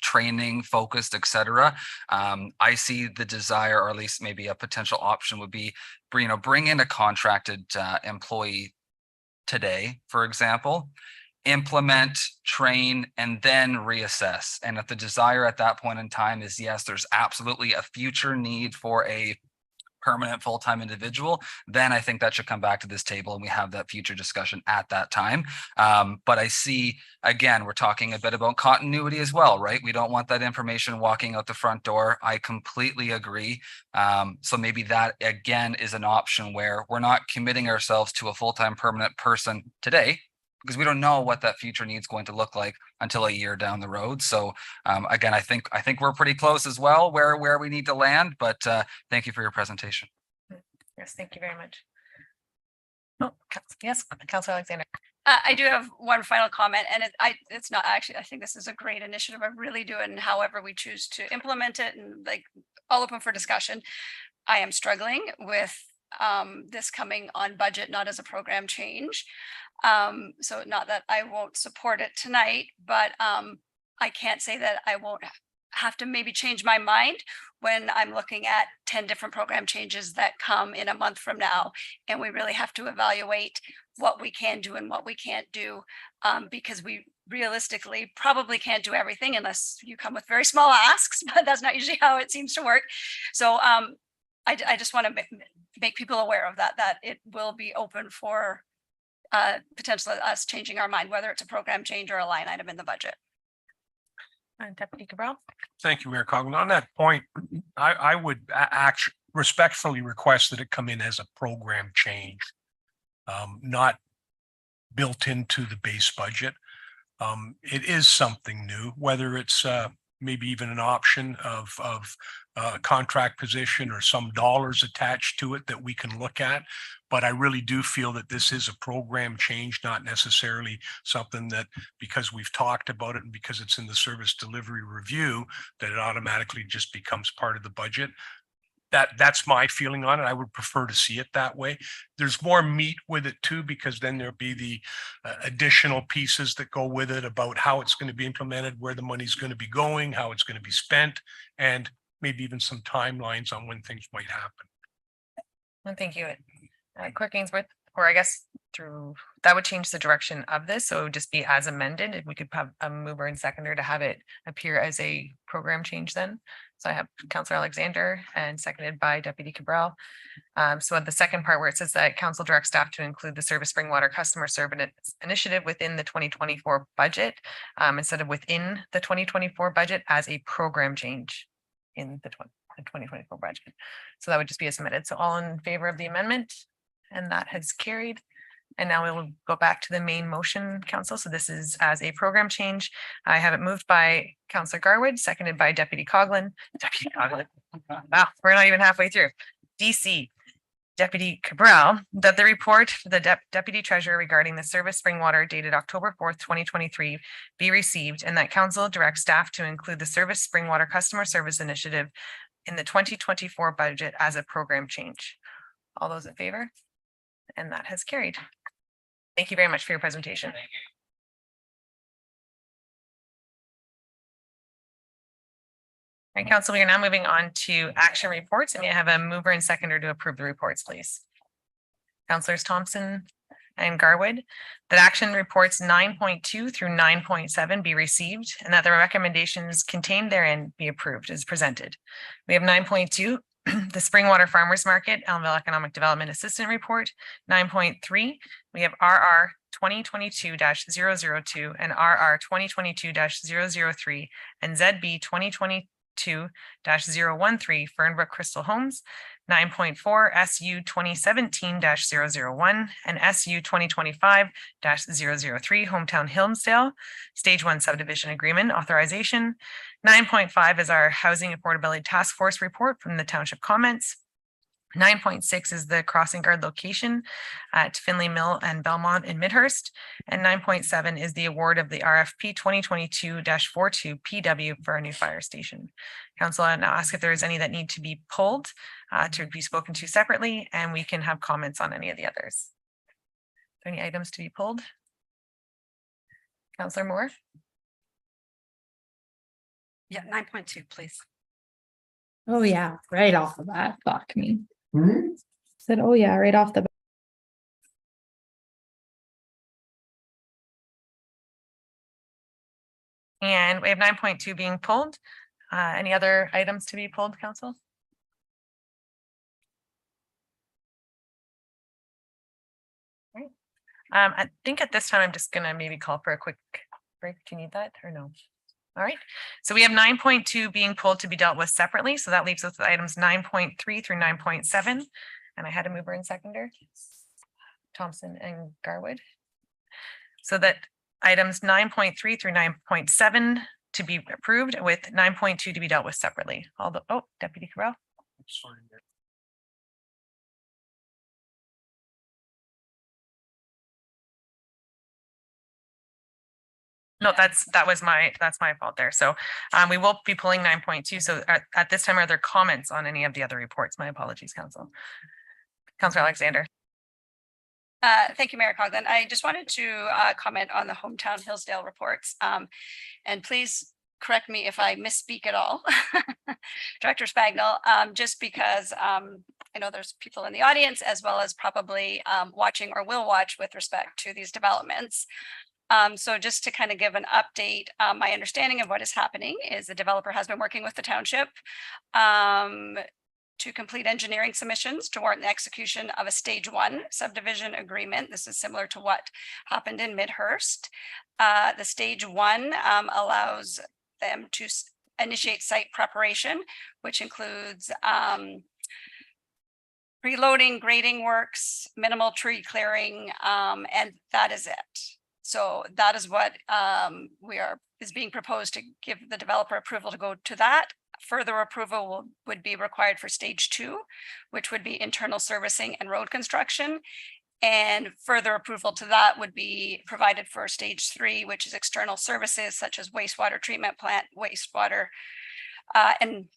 training focused, etc. I see the desire, or at least maybe a potential option would be, bring in a contracted employee today, for example, implement, train, and then reassess. And if the desire at that point in time is, yes, there's absolutely a future need for a permanent full-time individual, then I think that should come back to this table and we have that future discussion at that time. But I see, again, we're talking a bit about continuity as well, right? We don't want that information walking out the front door. I completely agree. So maybe that again is an option where we're not committing ourselves to a full-time permanent person today, because we don't know what that future needs going to look like until a year down the road. So again, I think we're pretty close as well where we need to land, but thank you for your presentation. Yes, thank you very much. Oh, yes, Councillor Alexander. I do have one final comment, and it's not actually, I think this is a great initiative. I really do. And however we choose to implement it, and like all open for discussion. I am struggling with this coming on budget, not as a program change. So not that I won't support it tonight, but I can't say that I won't have to maybe change my mind when I'm looking at 10 different program changes that come in a month from now. And we really have to evaluate what we can do and what we can't do, because we realistically probably can't do everything unless you come with very small asks, but that's not usually how it seems to work. So I just want to make people aware of that it will be open for potentially us changing our mind, whether it's a program change or a line item in the budget. Deputy Cabral. Thank you, Mayor Coughlin. On that point, I would actually respectfully request that it come in as a program change, not built into the base budget. It is something new, whether it's maybe even an option of a contract position or some dollars attached to it that we can look at. But I really do feel that this is a program change, not necessarily something that, because we've talked about it and because it's in the service delivery review, that it automatically just becomes part of the budget. That's my feeling on it. I would prefer to see it that way. There's more meat with it too, because then there'll be the additional pieces that go with it about how it's going to be implemented, where the money's going to be going, how it's going to be spent, and maybe even some timelines on when things might happen. Well, thank you. Clerk Ainsworth, or I guess that would change the direction of this. So it would just be as amended. If we could have a mover and seconder to have it appear as a program change then. So I have Councillor Alexander and seconded by Deputy Cabral. So at the second part where it says that council directs staff to include the Service Spring Water Customer Service Initiative within the 2024 budget, instead of within the 2024 budget as a program change in the 2024 budget. So that would just be as submitted. So all in favor of the amendment? And that has carried. And now we will go back to the main motion, council. So this is as a program change. I have it moved by Councillor Garwood, seconded by Deputy Coughlin. Deputy Coughlin. Wow, we're not even halfway through. DC, Deputy Cabral, that the report for the Deputy Treasurer regarding the Service Spring Water dated October 4th, 2023 be received, and that council directs staff to include the Service Spring Water Customer Service Initiative in the 2024 budget as a program change. All those in favor? And that has carried. Thank you very much for your presentation. Thank you. All right, council, we are now moving on to action reports, and may I have a mover and seconder to approve the reports, please? Councillors Thompson and Garwood, that action reports 9.2 through 9.7 be received, and that the recommendations contained therein be approved as presented. We have 9.2. The Springwater Farmers Market, Elmville Economic Development Assistant Report. 9.3, we have RR 2022-002 and RR 2022-003 and ZB 2022-013 Fernbrook Crystal Homes, 9.4 SU 2017-001 and SU 2025-003 Hometown Hillsdale, Stage 1 subdivision agreement authorization. 9.5 is our Housing Affordability Task Force report from the township comments. 9.6 is the crossing guard location at Finley Mill and Belmont in Midhurst. And 9.7 is the award of the RFP 2022-42 PW for a new fire station. Council, I now ask if there is any that need to be pulled to be spoken to separately, and we can have comments on any of the others. Are there any items to be pulled? Councillor Moore? Yeah, 9.2, please. Oh yeah, right off the bat. Fuck me. Said, oh yeah, right off the bat. And we have 9.2 being pulled. Any other items to be pulled, council? Right. I think at this time, I'm just gonna maybe call for a quick break. Do you need that or no? All right, so we have 9.2 being pulled to be dealt with separately. So that leaves us with items 9.3 through 9.7. And I had a mover and seconder, Thompson and Garwood. So that items 9.3 through 9.7 to be approved, with 9.2 to be dealt with separately. Deputy Cabral. No, that's my fault there. So we will be pulling 9.2. So at this time, are there comments on any of the other reports? My apologies, council. Councillor Alexander. Thank you, Mayor Coughlin. I just wanted to comment on the Hometown Hillsdale reports. And please correct me if I misspeak at all. Director Spagnell, just because I know there's people in the audience as well as probably watching or will watch with respect to these developments. So just to kind of give an update, my understanding of what is happening is the developer has been working with the township to complete engineering submissions to warrant the execution of a stage 1 subdivision agreement. This is similar to what happened in Midhurst. The stage 1 allows them to initiate site preparation, which includes preloading, grading works, minimal tree clearing, and that is it. So that is what is being proposed, to give the developer approval to go to that. Further approval would be required for stage 2, which would be internal servicing and road construction. And further approval to that would be provided for stage 3, which is external services such as wastewater treatment plant, wastewater treatment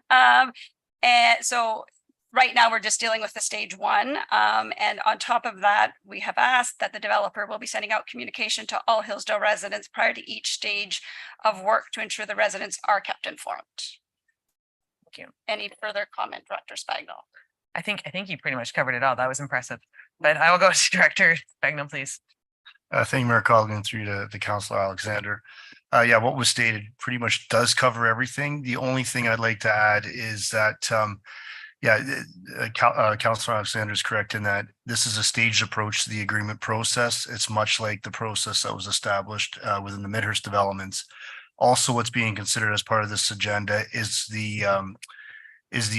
plant. And so right now, we're just dealing with the stage 1. And on top of that, we have asked that the developer will be sending out communication to all Hillsdale residents prior to each stage of work to ensure the residents are kept informed. Thank you. Any further comment, Director Spagnell? I think you pretty much covered it all. That was impressive. But I will go to Director Spagnell, please. Thank you, Mayor Coughlin, through to the Councillor Alexander. Yeah, what was stated pretty much does cover everything. The only thing I'd like to add is that Councillor Alexander is correct in that this is a staged approach to the agreement process. It's much like the process that was established within the Midhurst developments. Also, what's being considered as part of this agenda is the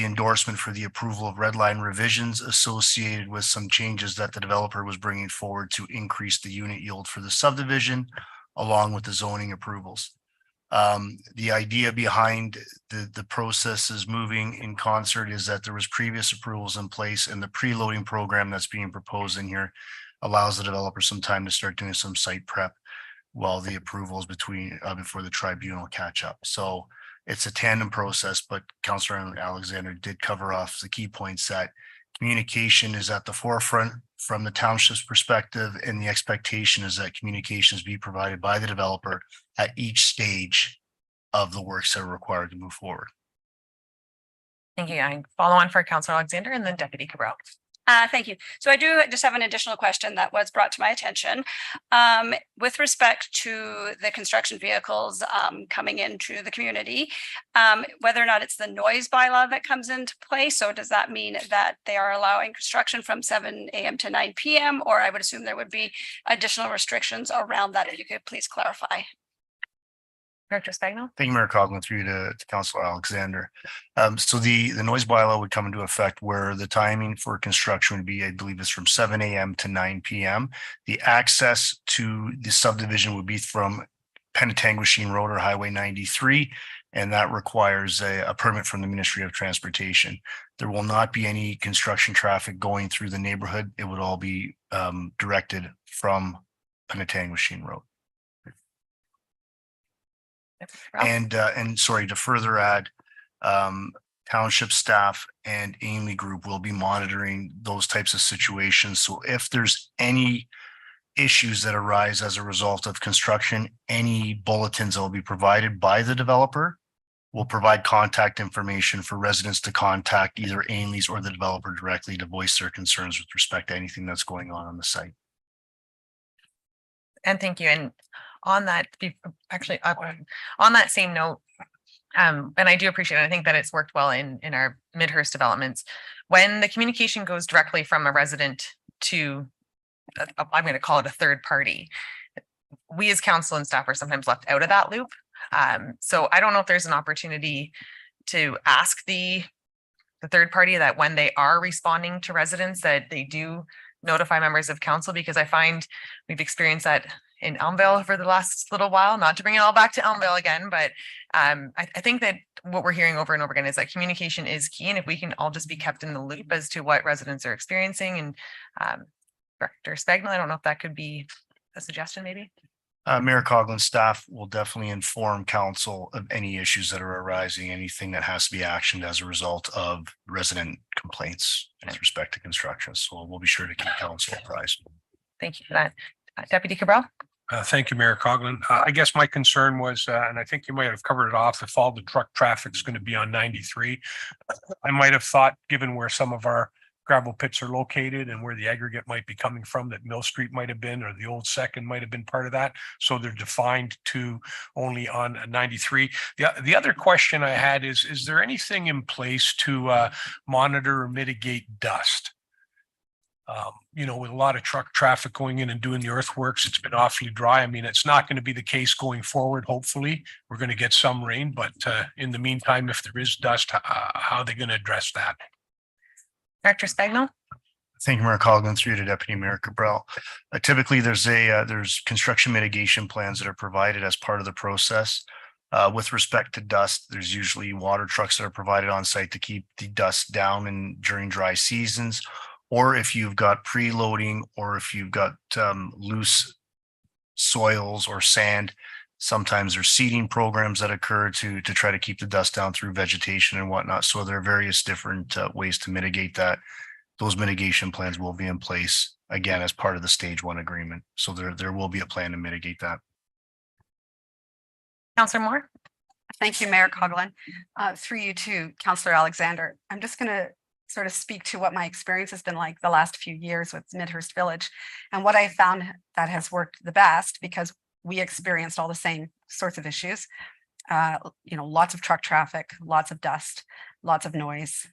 endorsement for the approval of red line revisions associated with some changes that the developer was bringing forward to increase the unit yield for the subdivision, along with the zoning approvals. The idea behind the process is moving in concert is that there was previous approvals in place, and the preloading program that's being proposed in here allows the developer some time to start doing some site prep while the approvals before the tribunal catch up. So it's a tandem process, but Councillor Alexander did cover off the key points that communication is at the forefront from the township's perspective, and the expectation is that communications be provided by the developer at each stage of the works that are required to move forward. Thank you. I follow on for Councillor Alexander and then Deputy Cabral. Thank you. So I do just have an additional question that was brought to my attention. With respect to the construction vehicles coming into the community, whether or not it's the noise bylaw that comes into play. So does that mean that they are allowing construction from 7 a.m. to 9 p.m.? Or I would assume there would be additional restrictions around that. If you could please clarify. Director Spagno. Thank you, Mayor Coughlin, through you to Councilor Alexander. So the noise bylaw would come into effect where the timing for construction would be, I believe it's from 7 a.m. to 9 p.m. The access to the subdivision would be from Penetanguishene Road or Highway 93, and that requires a permit from the Ministry of Transportation. There will not be any construction traffic going through the neighborhood. It would all be directed from Penetanguishene Road. And sorry, to further add, township staff and Ainley Group will be monitoring those types of situations. So if there's any issues that arise as a result of construction, any bulletins that will be provided by the developer will provide contact information for residents to contact either Ainley's or the developer directly to voice their concerns with respect to anything that's going on the site. And thank you. And on that, actually, on that same note, and I do appreciate it. I think that it's worked well in our Midhurst developments. When the communication goes directly from a resident to, I'm going to call it a third party, we as council and staff are sometimes left out of that loop. So I don't know if there's an opportunity to ask the third party that when they are responding to residents that they do notify members of council, because I find we've experienced that in Elmvale for the last little while, not to bring it all back to Elmvale again, but I think that what we're hearing over and over again is that communication is key. And if we can all just be kept in the loop as to what residents are experiencing, and Director Spagno, I don't know if that could be a suggestion maybe. Mayor Coughlin, staff will definitely inform council of any issues that are arising, anything that has to be actioned as a result of resident complaints with respect to construction. So we'll be sure to keep council apprised. Thank you for that. Deputy Cabral. Thank you, Mayor Coughlin. I guess my concern was, and I think you might have covered it off, if all the truck traffic is going to be on 93. I might have thought, given where some of our gravel pits are located and where the aggregate might be coming from, that Mill Street might have been, or the old second might have been part of that. So they're defined to only on 93. The other question I had is there anything in place to monitor or mitigate dust? You know, with a lot of truck traffic going in and doing the earthworks, it's been awfully dry. I mean, it's not going to be the case going forward. Hopefully, we're going to get some rain, but in the meantime, if there is dust, how are they going to address that? Director Spagno. Thank you, Mayor Coughlin, through to Deputy Mayor Cabral. Typically, there's construction mitigation plans that are provided as part of the process. With respect to dust, there's usually water trucks that are provided on site to keep the dust down and during dry seasons. Or if you've got preloading, or if you've got loose soils or sand, sometimes there's seeding programs that occur to try to keep the dust down through vegetation and whatnot. So there are various different ways to mitigate that. Those mitigation plans will be in place again as part of the stage 1 agreement. So there will be a plan to mitigate that. Councillor Moore. Thank you, Mayor Coughlin. Through you to Councillor Alexander. I'm just going to sort of speak to what my experience has been like the last few years with Midhurst Village, and what I found that has worked the best, because we experienced all the same sorts of issues. You know, lots of truck traffic, lots of dust, lots of noise,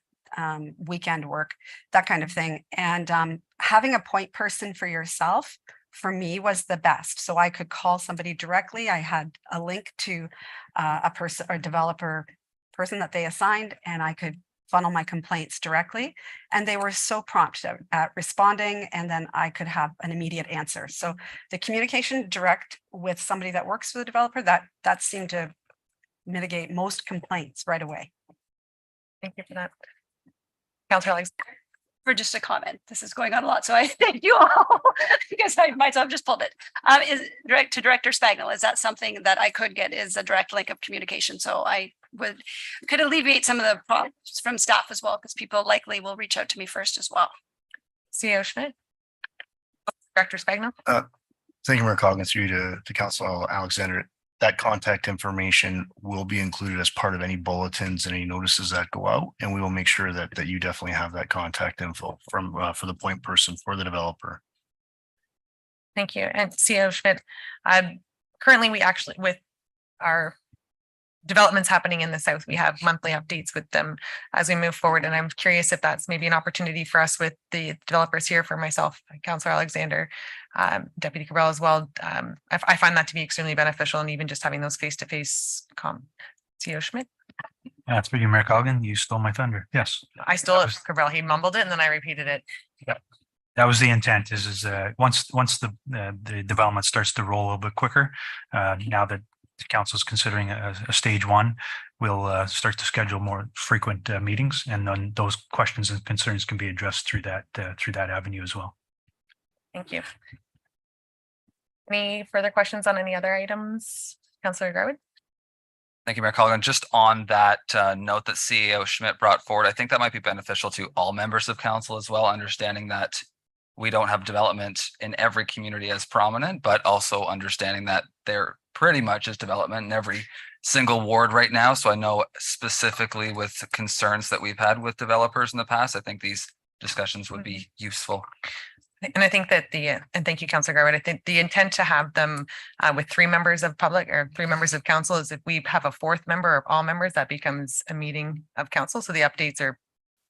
weekend work, that kind of thing. And having a point person for yourself, for me, was the best. So I could call somebody directly. I had a link to a person or developer person that they assigned, and I could funnel my complaints directly, and they were so prompt at responding, and then I could have an immediate answer. So the communication direct with somebody that works for the developer, that seemed to mitigate most complaints right away. Thank you for that. Councillor Alex. For just a comment, this is going on a lot, so I thank you all because I myself just pulled it. Is direct to Director Spagno, is that something that I could get, is a direct link of communication? So I could alleviate some of the problems from staff as well, because people likely will reach out to me first as well. CEO Schmidt. Director Spagno. Thank you, Mayor Coughlin, through to Councilor Alexander. that contact information will be included as part of any bulletins and any notices that go out. And we will make sure that you definitely have that contact info from, for the point person for the developer. Thank you. And CEO Schmidt, currently we actually, with our developments happening in the south, we have monthly updates with them as we move forward. And I'm curious if that's maybe an opportunity for us with the developers here, for myself, Councillor Alexander, Deputy Cabral as well. I find that to be extremely beneficial, and even just having those face-to-face CEO Schmidt. That's for you, Mayor Coggan. You stole my thunder. Yes. I stole it from Cabral. He mumbled it and then I repeated it. That was the intent is once the development starts to roll a little bit quicker, now that the council is considering a stage one, we'll start to schedule more frequent meetings, and then those questions and concerns can be addressed through that avenue as well. Thank you. Any further questions on any other items? Councillor Garwood? Thank you, Mayor Colgan. Just on that note that CEO Schmidt brought forward, I think that might be beneficial to all members of council as well, understanding that we don't have development in every community as prominent, but also understanding that there pretty much is development in every single ward right now. So I know specifically with the concerns that we've had with developers in the past, I think these discussions would be useful. And I think that and thank you, Councillor Garwood, I think the intent to have them with 3 members of public or 3 members of council is if we have a 4th member of all members, that becomes a meeting of council. So the updates are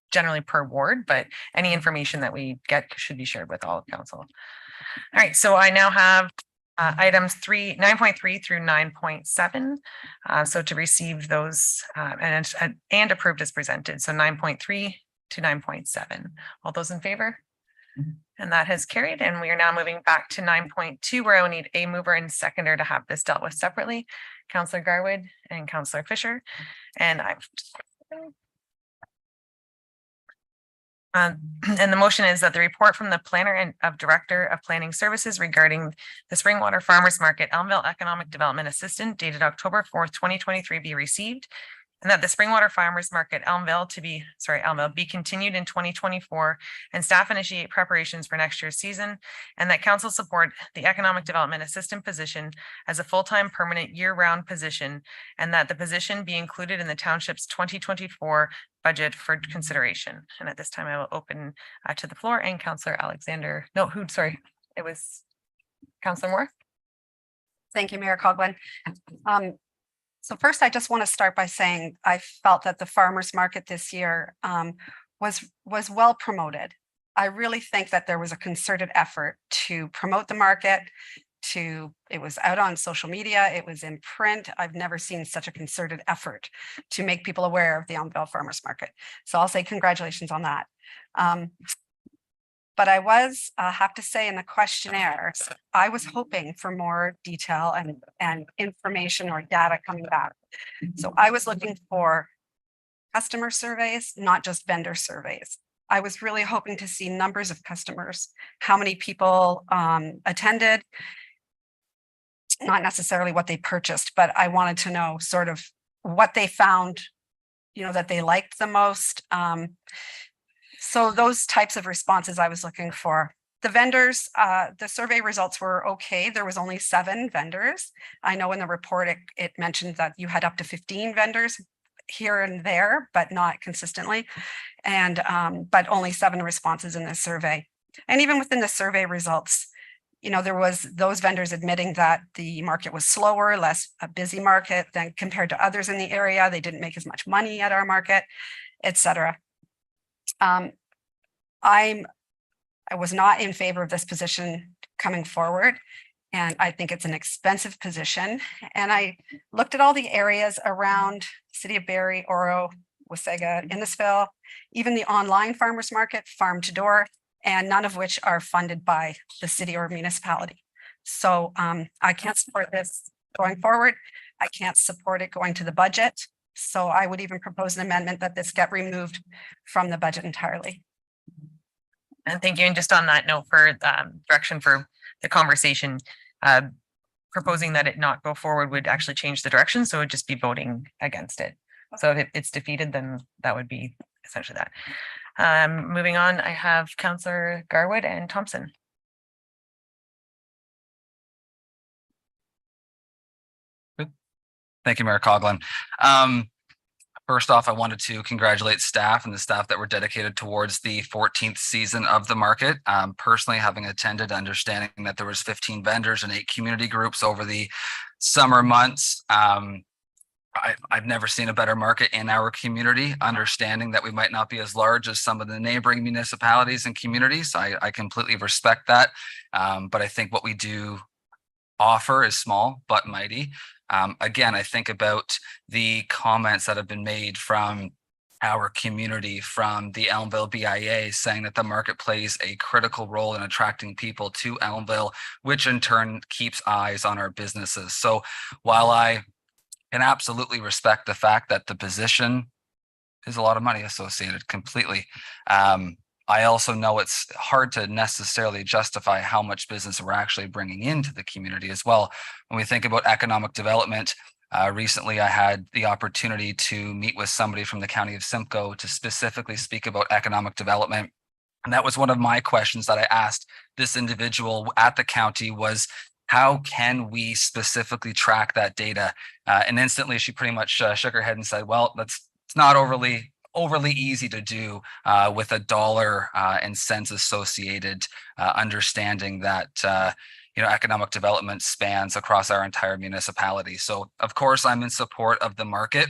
generally per ward, but any information that we get should be shared with all of council. All right, so I now have items 9.3 through 9.7. So to receive those and approved as presented. So 9.3 to 9.7. All those in favor? And that has carried, and we are now moving back to 9.2, where I will need a mover and seconder to have this dealt with separately. Councillor Garwood and Councillor Fisher. And and the motion is that the report from the planner and director of planning services regarding the Springwater Farmers Market Elmville Economic Development Assistant dated October 4th, 2023 be received, and that the Springwater Farmers Market Elmville be continued in 2024, and staff initiate preparations for next year's season, and that council support the economic development assistant position as a full-time permanent year-round position, and that the position be included in the township's 2024 budget for consideration. And at this time, I will open to the floor, and Councillor Alexander, it was Councillor Moore. Thank you, Mayor Coghlan. So first, I just want to start by saying I felt that the farmers market this year was well promoted. I really think that there was a concerted effort to promote the market. It was out on social media, it was in print. I've never seen such a concerted effort to make people aware of the Elmville Farmers Market. So I'll say congratulations on that. But I have to say, in the questionnaire, I was hoping for more detail and information or data coming back. So I was looking for customer surveys, not just vendor surveys. I was really hoping to see numbers of customers, how many people attended, not necessarily what they purchased, but I wanted to know sort of what they found, that they liked the most. So those types of responses I was looking for. The vendors, the survey results were okay. There was only 7 vendors. I know in the report it mentioned that you had up to 15 vendors here and there, but not consistently. And but only 7 responses in the survey. And even within the survey results, there was those vendors admitting that the market was slower, less a busy market than compared to others in the area. They didn't make as much money at our market, etc. I was not in favor of this position coming forward, and I think it's an expensive position. And I looked at all the areas around City of Barrie, Oro, Wasaga, Innisfil, even the online farmers market, farm to door, and none of which are funded by the city or municipality. So I can't support this going forward. I can't support it going to the budget. So I would even propose an amendment that this get removed from the budget entirely. And thank you. And just on that note, for direction for the conversation, proposing that it not go forward would actually change the direction. So it would just be voting against it. So if it's defeated, then that would be essentially that. Moving on, I have Councillor Garwood and Thompson. Good. Thank you, Mayor Coughlin. First off, I wanted to congratulate staff and the staff that were dedicated towards the 14th season of the market. Personally, having attended, understanding that there was 15 vendors and 8 community groups over the summer months. I've never seen a better market in our community, understanding that we might not be as large as some of the neighboring municipalities and communities. I completely respect that. But I think what we do offer is small but mighty. Again, I think about the comments that have been made from our community, from the Elmville BIA, saying that the market plays a critical role in attracting people to Elmville, which in turn keeps eyes on our businesses. So while I can absolutely respect the fact that the position is a lot of money associated completely, I also know it's hard to necessarily justify how much business we're actually bringing into the community as well. When we think about economic development, recently I had the opportunity to meet with somebody from the county of Simcoe to specifically speak about economic development. And that was one of my questions that I asked this individual at the county was, how can we specifically track that data? And instantly she pretty much shook her head and said, well, it's not overly easy to do with a dollar and cents associated, understanding that economic development spans across our entire municipality. So of course I'm in support of the market.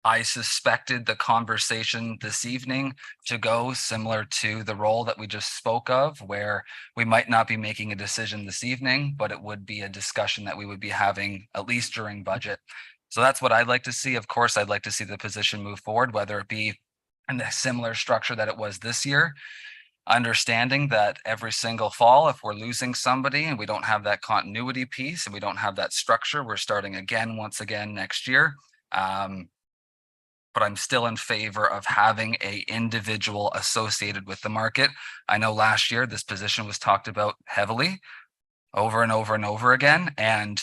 I suspected the conversation this evening to go similar to the role that we just spoke of, where we might not be making a decision this evening, but it would be a discussion that we would be having at least during budget. So that's what I'd like to see. Of course, I'd like to see the position move forward, whether it be in the similar structure that it was this year, understanding that every single fall, if we're losing somebody and we don't have that continuity piece and we don't have that structure, we're starting again, once again next year. But I'm still in favor of having an individual associated with the market. I know last year this position was talked about heavily over and over and over again, and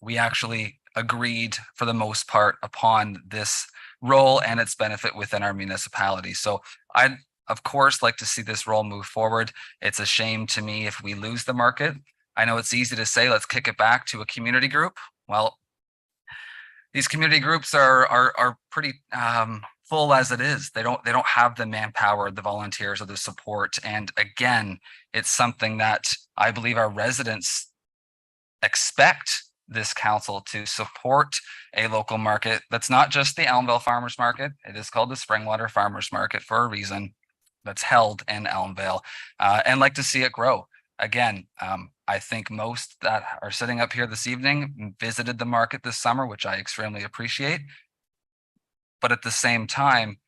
we actually agreed for the most part upon this role and its benefit within our municipality. So I'd of course like to see this role move forward. It's a shame to me if we lose the market. I know it's easy to say, let's kick it back to a community group. Well, these community groups are pretty full as it is. They don't have the manpower, the volunteers, or the support. And again, it's something that I believe our residents expect this council to support a local market that's not just the Elmville Farmers Market. It is called the Springwater Farmers Market for a reason, that's held in Elmville, and like to see it grow. Again, I think most that are sitting up here this evening visited the market this summer, which I extremely appreciate. But at the same time,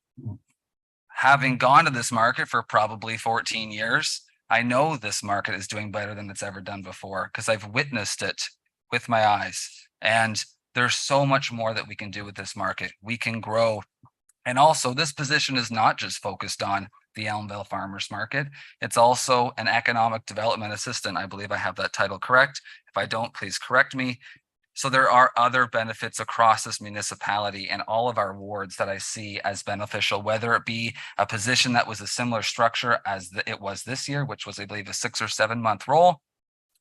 having gone to this market for probably 14 years, I know this market is doing better than it's ever done before because I've witnessed it with my eyes. And there's so much more that we can do with this market. We can grow. And also, this position is not just focused on the Elmville Farmers Market. It's also an economic development assistant. I believe I have that title correct. If I don't, please correct me. So there are other benefits across this municipality and all of our wards that I see as beneficial, whether it be a position that was a similar structure as it was this year, which was, I believe, a 6 or 7 month role,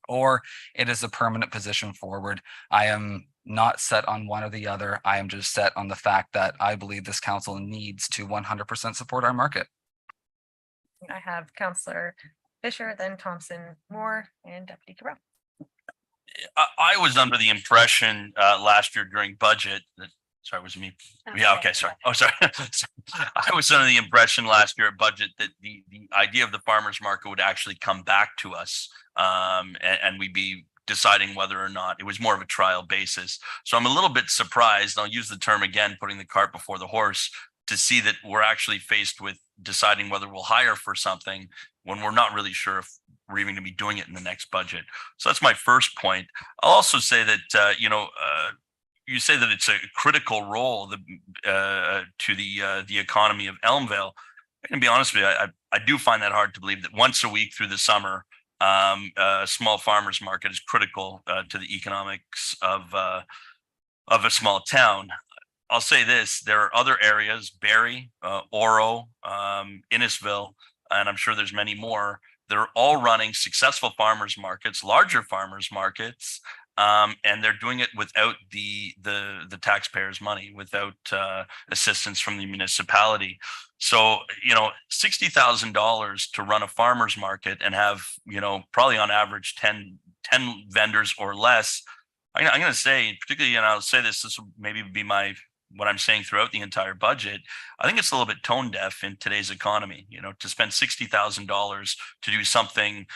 or it is a permanent position forward. I am not set on one or the other. I am just set on the fact that I believe this council needs to 100% support our market. I have Councillor Fisher, then Thompson, Moore, and Deputy Carell. I was under the impression last year during budget that, sorry, was it me? Yeah, okay, sorry. Oh, sorry. I was under the impression last year at budget that the idea of the farmers market would actually come back to us, and we'd be deciding whether or not it was more of a trial basis. So I'm a little bit surprised, I'll use the term again, putting the cart before the horse, to see that we're actually faced with deciding whether we'll hire for something when we're not really sure if we're even going to be doing it in the next budget. So that's my first point. I'll also say that, you say that it's a critical role to the economy of Elmville. I'm going to be honest with you, I do find that hard to believe that once a week through the summer, a small farmers market is critical to the economics of a small town. I'll say this, there are other areas, Barrie, Oro, Innisville, and I'm sure there's many more. They're all running successful farmers markets, larger farmers markets, And they're doing it without the taxpayers' money, without assistance from the municipality. So, you know, $60,000 to run a farmer's market and have, you know, probably on average 10 vendors or less. I'm going to say, particularly, and I'll say this will maybe be what I'm saying throughout the entire budget. I think it's a little bit tone deaf in today's economy, you know, to spend $60,000 to do something,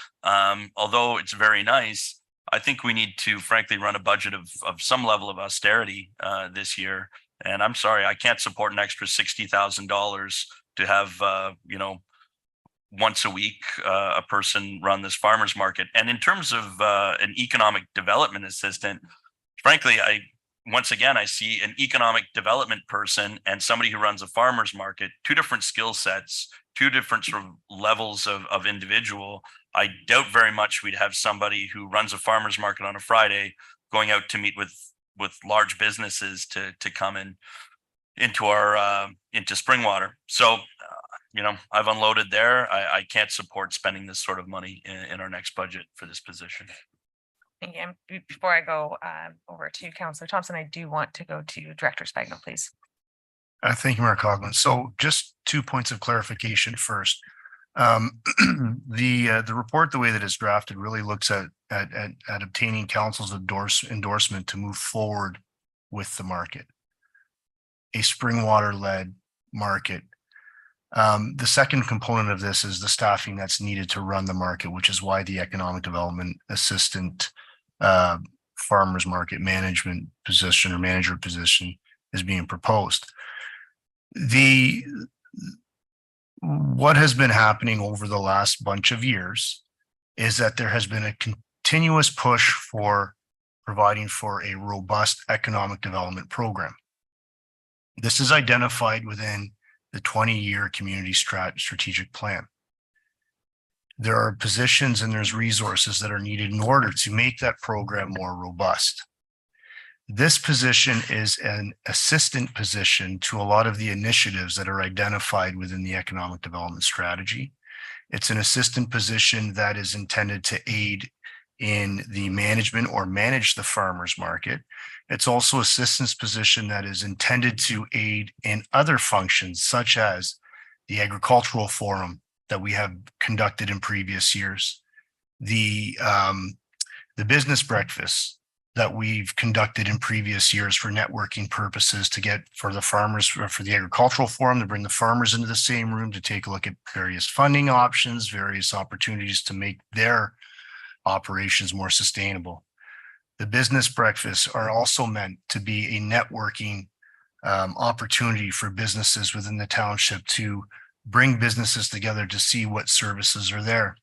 although it's very nice. I think we need to frankly run a budget of some level of austerity this year. And I'm sorry, I can't support an extra $60,000 to have, you know, once a week, a person run this farmer's market. And in terms of an economic development assistant, frankly, once again, I see an economic development person and somebody who runs a farmer's market, two different skill sets, two different sort of levels of individual. I doubt very much we'd have somebody who runs a farmer's market on a Friday going out to meet with large businesses to come into Springwater. So, you know, I've unloaded there. I can't support spending this sort of money in our next budget for this position. And before I go over to Councillor Thompson, I do want to go to Director Spagno, please. Thank you, Mayor Coughlin. So just 2 points of clarification first. The report, the way that it's drafted, really looks at obtaining council's endorsement to move forward with the market, a Springwater-led market. The second component of this is the staffing that's needed to run the market, which is why the economic development assistant farmers market management position or manager position is being proposed. What has been happening over the last bunch of years is that there has been a continuous push for providing for a robust economic development program. This is identified within the 20-year community strategic plan. There are positions and there's resources that are needed in order to make that program more robust. This position is an assistant position to a lot of the initiatives that are identified within the economic development strategy. It's an assistant position that is intended to aid in the management or manage the farmers market. It's also assistance position that is intended to aid in other functions, such as the agricultural forum that we have conducted in previous years, the business breakfast that we've conducted in previous years for networking purposes to get for the farmers, for the agricultural forum, to bring the farmers into the same room to take a look at various funding options, various opportunities to make their operations more sustainable. The business breakfasts are also meant to be a networking opportunity for businesses within the township to bring businesses together to see what services are there.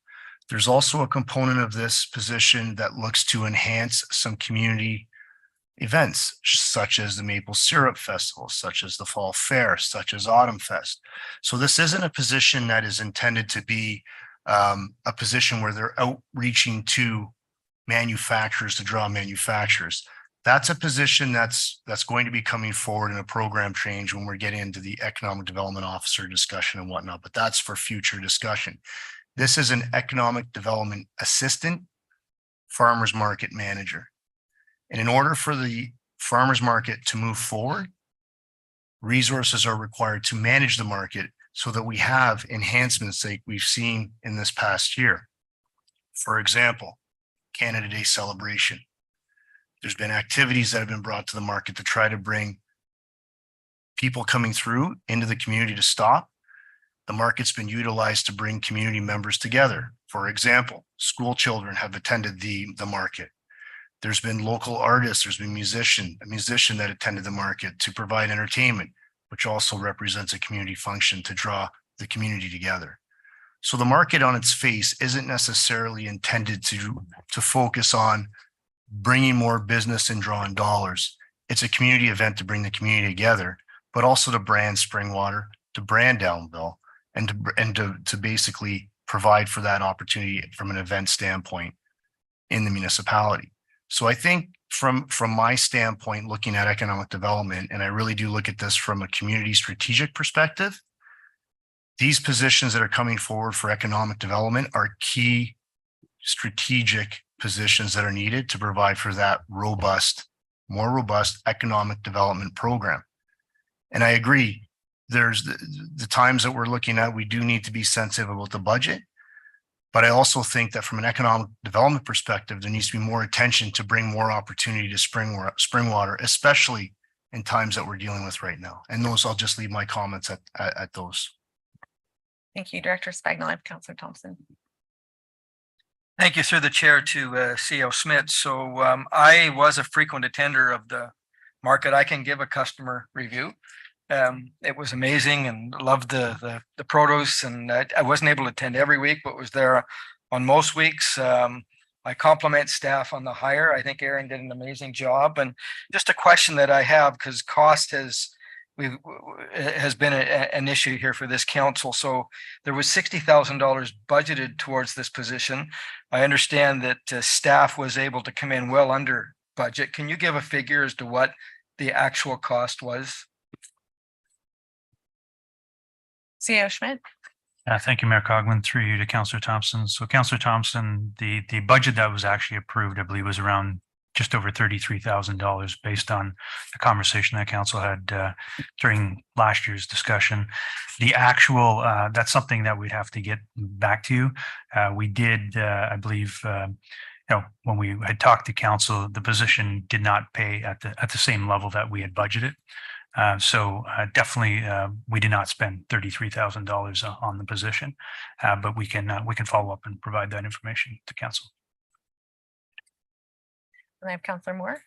There's also a component of this position that looks to enhance some community events, such as the Maple Syrup Festival, such as the Fall Fair, such as Autumn Fest. So this isn't a position that is intended to be a position where they're outreaching to manufacturers to draw manufacturers. That's a position that's going to be coming forward in a program change when we're getting into the economic development officer discussion and whatnot, but that's for future discussion. This is an economic development assistant farmers market manager. And in order for the farmers market to move forward, resources are required to manage the market so that we have enhancements like we've seen in this past year. For example, Canada Day celebration. There's been activities that have been brought to the market to try to bring people coming through into the community to stop. The market's been utilized to bring community members together. For example, school children have attended the market. There's been local artists, there's been a musician that attended the market to provide entertainment, which also represents a community function to draw the community together. So the market on its face isn't necessarily intended to focus on bringing more business and drawing dollars. It's a community event to bring the community together, but also to brand Springwater, to brand Elmville, and to basically provide for that opportunity from an event standpoint in the municipality. So I think from my standpoint, looking at economic development, and I really do look at this from a community strategic perspective, these positions that are coming forward for economic development are key strategic positions that are needed to provide for that more robust economic development program. And I agree, there's the times that we're looking at, we do need to be sensitive about the budget. But I also think that from an economic development perspective, there needs to be more attention to bring more opportunity to Springwater, especially in times that we're dealing with right now. And those, I'll just leave my comments at those. Thank you, Director Spagnell. I have Councillor Thompson. Thank you through the chair to CEO Smith. So I was a frequent attender of the market. I can give a customer review. It was amazing and loved the produce, and I wasn't able to attend every week, but was there on most weeks. I compliment staff on the hire. I think Aaron did an amazing job. And just a question that I have, because cost has been an issue here for this council. So there was $60,000 budgeted towards this position. I understand that staff was able to come in well under budget. Can you give a figure as to what the actual cost was? CEO Schmidt. Thank you, Mayor Coughlin, through you to Councillor Thompson. So Councillor Thompson, the budget that was actually approved, I believe, was around just over $33,000 based on the conversation that council had during last year's discussion. The actual, that's something that we'd have to get back to you. We did, I believe, when we had talked to council, the position did not pay at the same level that we had budgeted. So definitely, we did not spend $33,000 on the position, but we can follow up and provide that information to council. And I have Councillor Moore.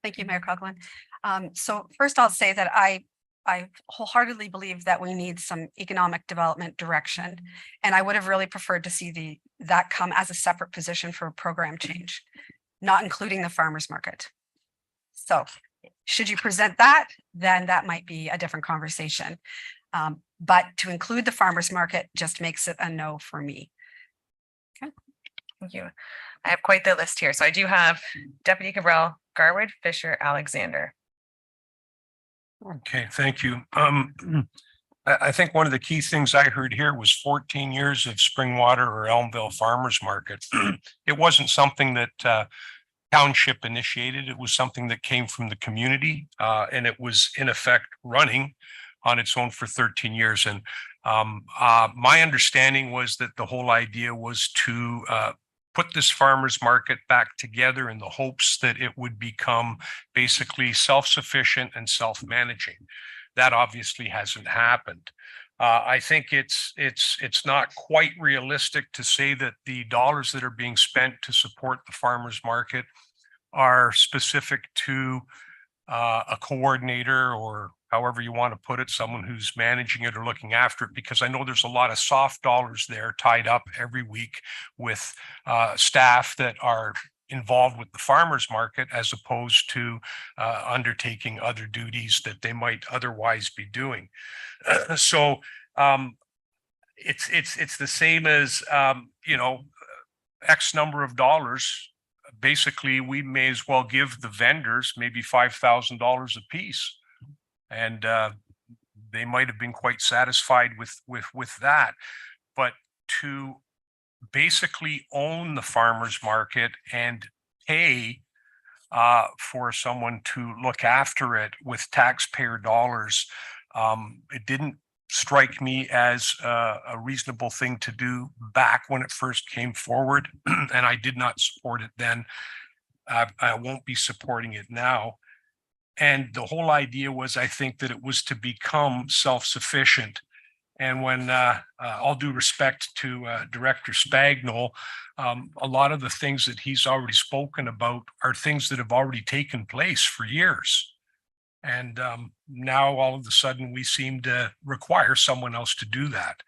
Thank you, Mayor Coughlin. So first I'll say that I wholeheartedly believe that we need some economic development direction. And I would have really preferred to see that come as a separate position for a program change, not including the farmers market. So should you present that, then that might be a different conversation. But to include the farmers market just makes it a no for me. Okay. Thank you. I have quite the list here. So I do have Deputy Cabral, Garwood, Fisher, Alexander. Okay, thank you. I think one of the key things I heard here was 14 years of Springwater or Elmville Farmers Market. It wasn't something that township initiated. It was something that came from the community, and it was in effect running on its own for 13 years. And my understanding was that the whole idea was to put this farmers market back together in the hopes that it would become basically self-sufficient and self-managing. That obviously hasn't happened. I think it's not quite realistic to say that the dollars that are being spent to support the farmers market are specific to a coordinator, or however you want to put it, someone who's managing it or looking after it, because I know there's a lot of soft dollars there tied up every week with staff that are involved with the farmers market as opposed to undertaking other duties that they might otherwise be doing. So it's the same as X number of dollars. Basically, we may as well give the vendors maybe $5,000 a piece, and they might have been quite satisfied with that. But to basically own the farmers market and pay for someone to look after it with taxpayer dollars, it didn't strike me as a reasonable thing to do back when it first came forward, and I did not support it then. I won't be supporting it now. And the whole idea was, I think, that it was to become self-sufficient. And when, all due respect to Director Spagnell, a lot of the things that he's already spoken about are things that have already taken place for years. And now all of a sudden we seem to require someone else to do that.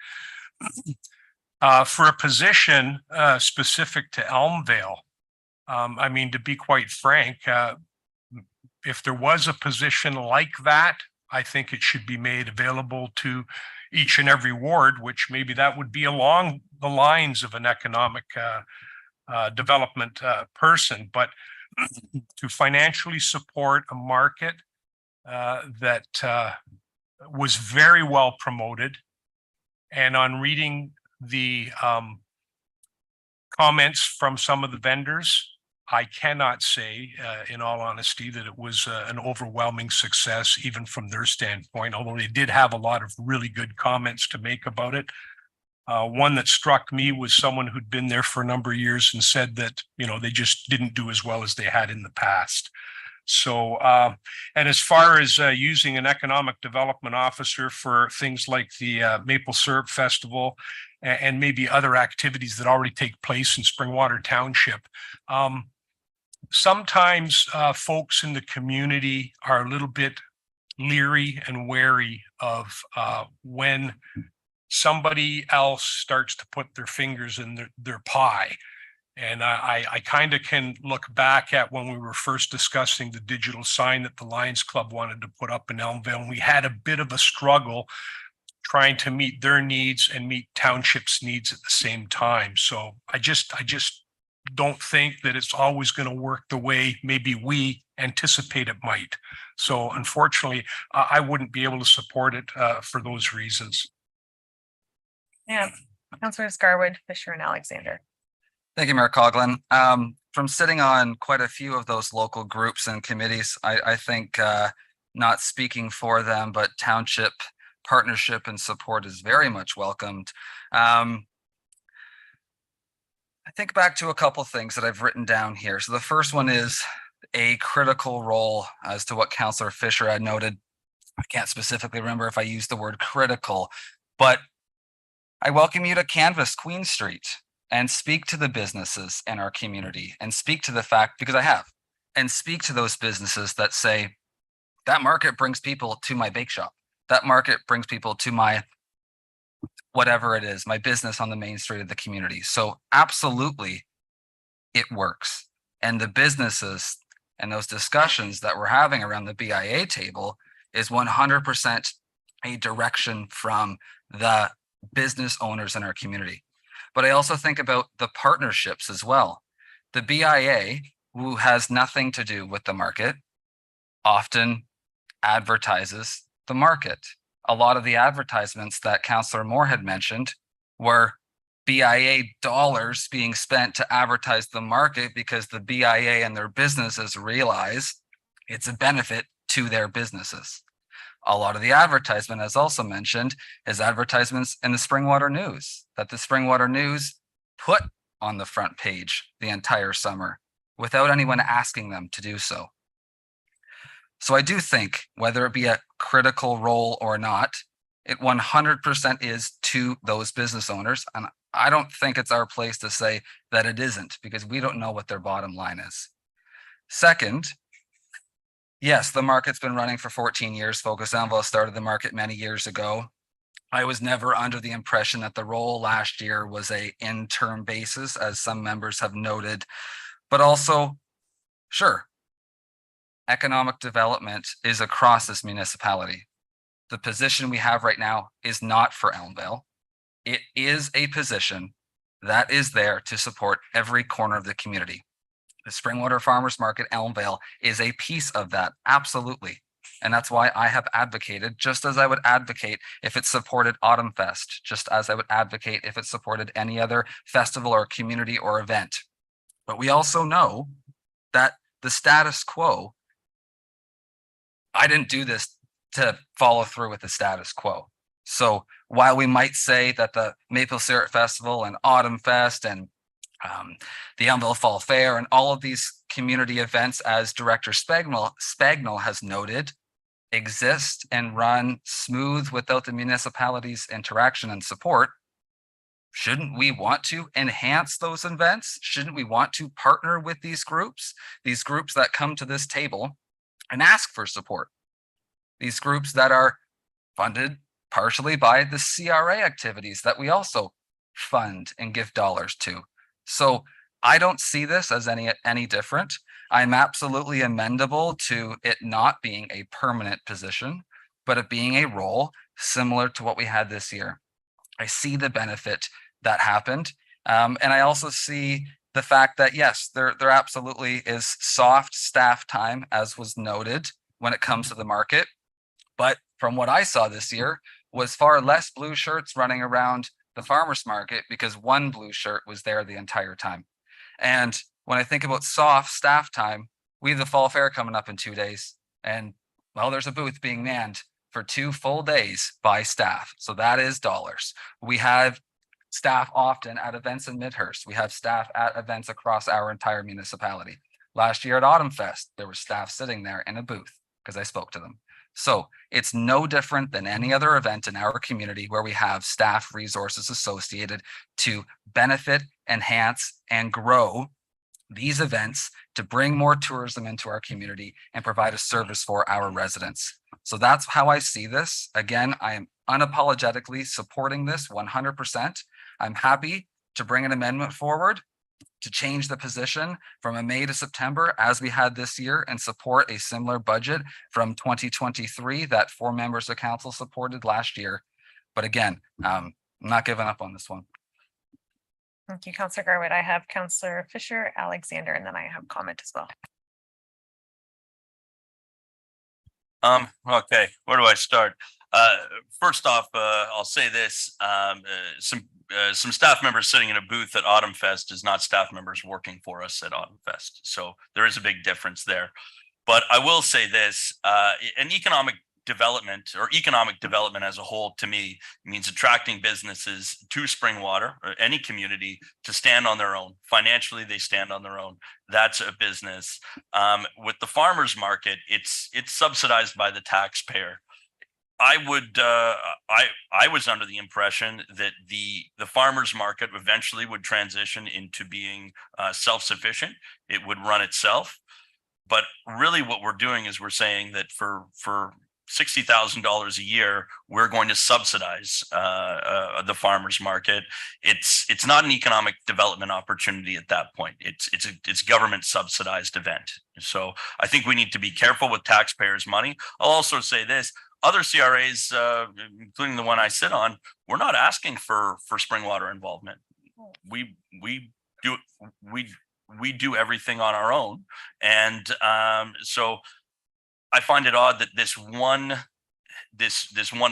For a position specific to Elmvale, I mean, to be quite frank, if there was a position like that, I think it should be made available to each and every ward, which maybe that would be along the lines of an economic development person. But to financially support a market that was very well promoted, and on reading the comments from some of the vendors. I cannot say, in all honesty, that it was an overwhelming success, even from their standpoint, although they did have a lot of really good comments to make about it. One that struck me was someone who'd been there for a number of years and said that, you know, they just didn't do as well as they had in the past. So, and as far as using an economic development officer for things like the Maple Syrup Festival and maybe other activities that already take place in Springwater Township, sometimes folks in the community are a little bit leery and wary of when somebody else starts to put their fingers in their pie. And I kind of can look back at when we were first discussing the digital sign that the Lions Club wanted to put up in Elmvale, and we had a bit of a struggle trying to meet their needs and meet township's needs at the same time. So I just don't think that it's always going to work the way maybe we anticipate it might. So unfortunately, I wouldn't be able to support it for those reasons. Yeah, Councilors Garwood, Fisher, and Alexander. Thank you, Mayor Coughlin. From sitting on quite a few of those local groups and committees, I think not speaking for them, but township partnership and support is very much welcomed. I think back to a couple things that I've written down here. So the first one is a critical role as to what Councillor Fisher had noted. I can't specifically remember if I used the word critical, but I welcome you to canvass Queen Street and speak to the businesses in our community and speak to the fact, because I have, and speak to those businesses that say, that market brings people to my bake shop. That market brings people to my whatever it is, my business on the main street of the community. So absolutely, it works. And the businesses and those discussions that we're having around the BIA table is 100% a direction from the business owners in our community. But I also think about the partnerships as well. The BIA, who has nothing to do with the market, often advertises the market. A lot of the advertisements that Councillor Moore had mentioned were BIA dollars being spent to advertise the market because the BIA and their businesses realize it's a benefit to their businesses. A lot of the advertisement, as also mentioned, is advertisements in the Springwater News that the Springwater News put on the front page the entire summer without anyone asking them to do so. So I do think, whether it be a critical role or not, it 100% is to those business owners. And I don't think it's our place to say that it isn't, because we don't know what their bottom line is. Second, yes, the market's been running for 14 years. Focus Elmvale started the market many years ago. I was never under the impression that the role last year was a interim basis, as some members have noted, but also, sure, economic development is across this municipality. The position we have right now is not for Elmvale. It is a position that is there to support every corner of the community. The Springwater Farmers Market Elmvale is a piece of that, absolutely. And that's why I have advocated, just as I would advocate if it supported Autumn Fest, just as I would advocate if it supported any other festival or community or event. But we also know that the status quo, I didn't do this to follow through with the status quo. So while we might say that the Maple Syrup Festival and Autumn Fest and the Elmvale Fall Fair and all of these community events, as Director Spagnell has noted, exist and run smooth without the municipality's interaction and support, shouldn't we want to enhance those events? Shouldn't we want to partner with these groups that come to this table and ask for support? These groups that are funded partially by the CRA activities that we also fund and give dollars to. So I don't see this as any different. I'm absolutely amendable to it not being a permanent position, but it being a role similar to what we had this year. I see the benefit that happened. And I also see the fact that, yes, there absolutely is soft staff time, as was noted, when it comes to the market. But from what I saw this year was far less blue shirts running around the farmer's market because one blue shirt was there the entire time. And when I think about soft staff time, we have the fall fair coming up in 2 days. And well, there's a booth being manned for 2 full days by staff. So that is dollars. We have staff often at events in Midhurst. We have staff at events across our entire municipality. Last year at Autumn Fest, there was staff sitting there in a booth because I spoke to them. So it's no different than any other event in our community where we have staff resources associated to benefit, enhance, and grow these events to bring more tourism into our community and provide a service for our residents. So that's how I see this. Again, I am unapologetically supporting this 100%. I'm happy to bring an amendment forward to change the position from a May to September as we had this year and support a similar budget from 2023 that 4 members of council supported last year. But again, I'm not giving up on this one. Thank you, Councillor Garwood. I have Councillor Fisher, Alexander, and then I have comment as well. Okay, where do I start? First off, I'll say this, some staff members sitting in a booth at Autumn Fest is not staff members working for us at Autumn Fest. So there is a big difference there. But I will say this, an economic development or economic development as a whole to me means attracting businesses to Springwater or any community to stand on their own. Financially, they stand on their own. That's a business. With the farmers market, it's subsidized by the taxpayer. I was under the impression that the farmers market eventually would transition into being self-sufficient. It would run itself. But really what we're doing is we're saying that for $60,000 a year, we're going to subsidize the farmers market. It's not an economic development opportunity at that point. It's government subsidized event. So I think we need to be careful with taxpayers' money. I'll also say this. Other CRAs, including the one I sit on, we're not asking for Springwater involvement. We do everything on our own, and so I find it odd that this one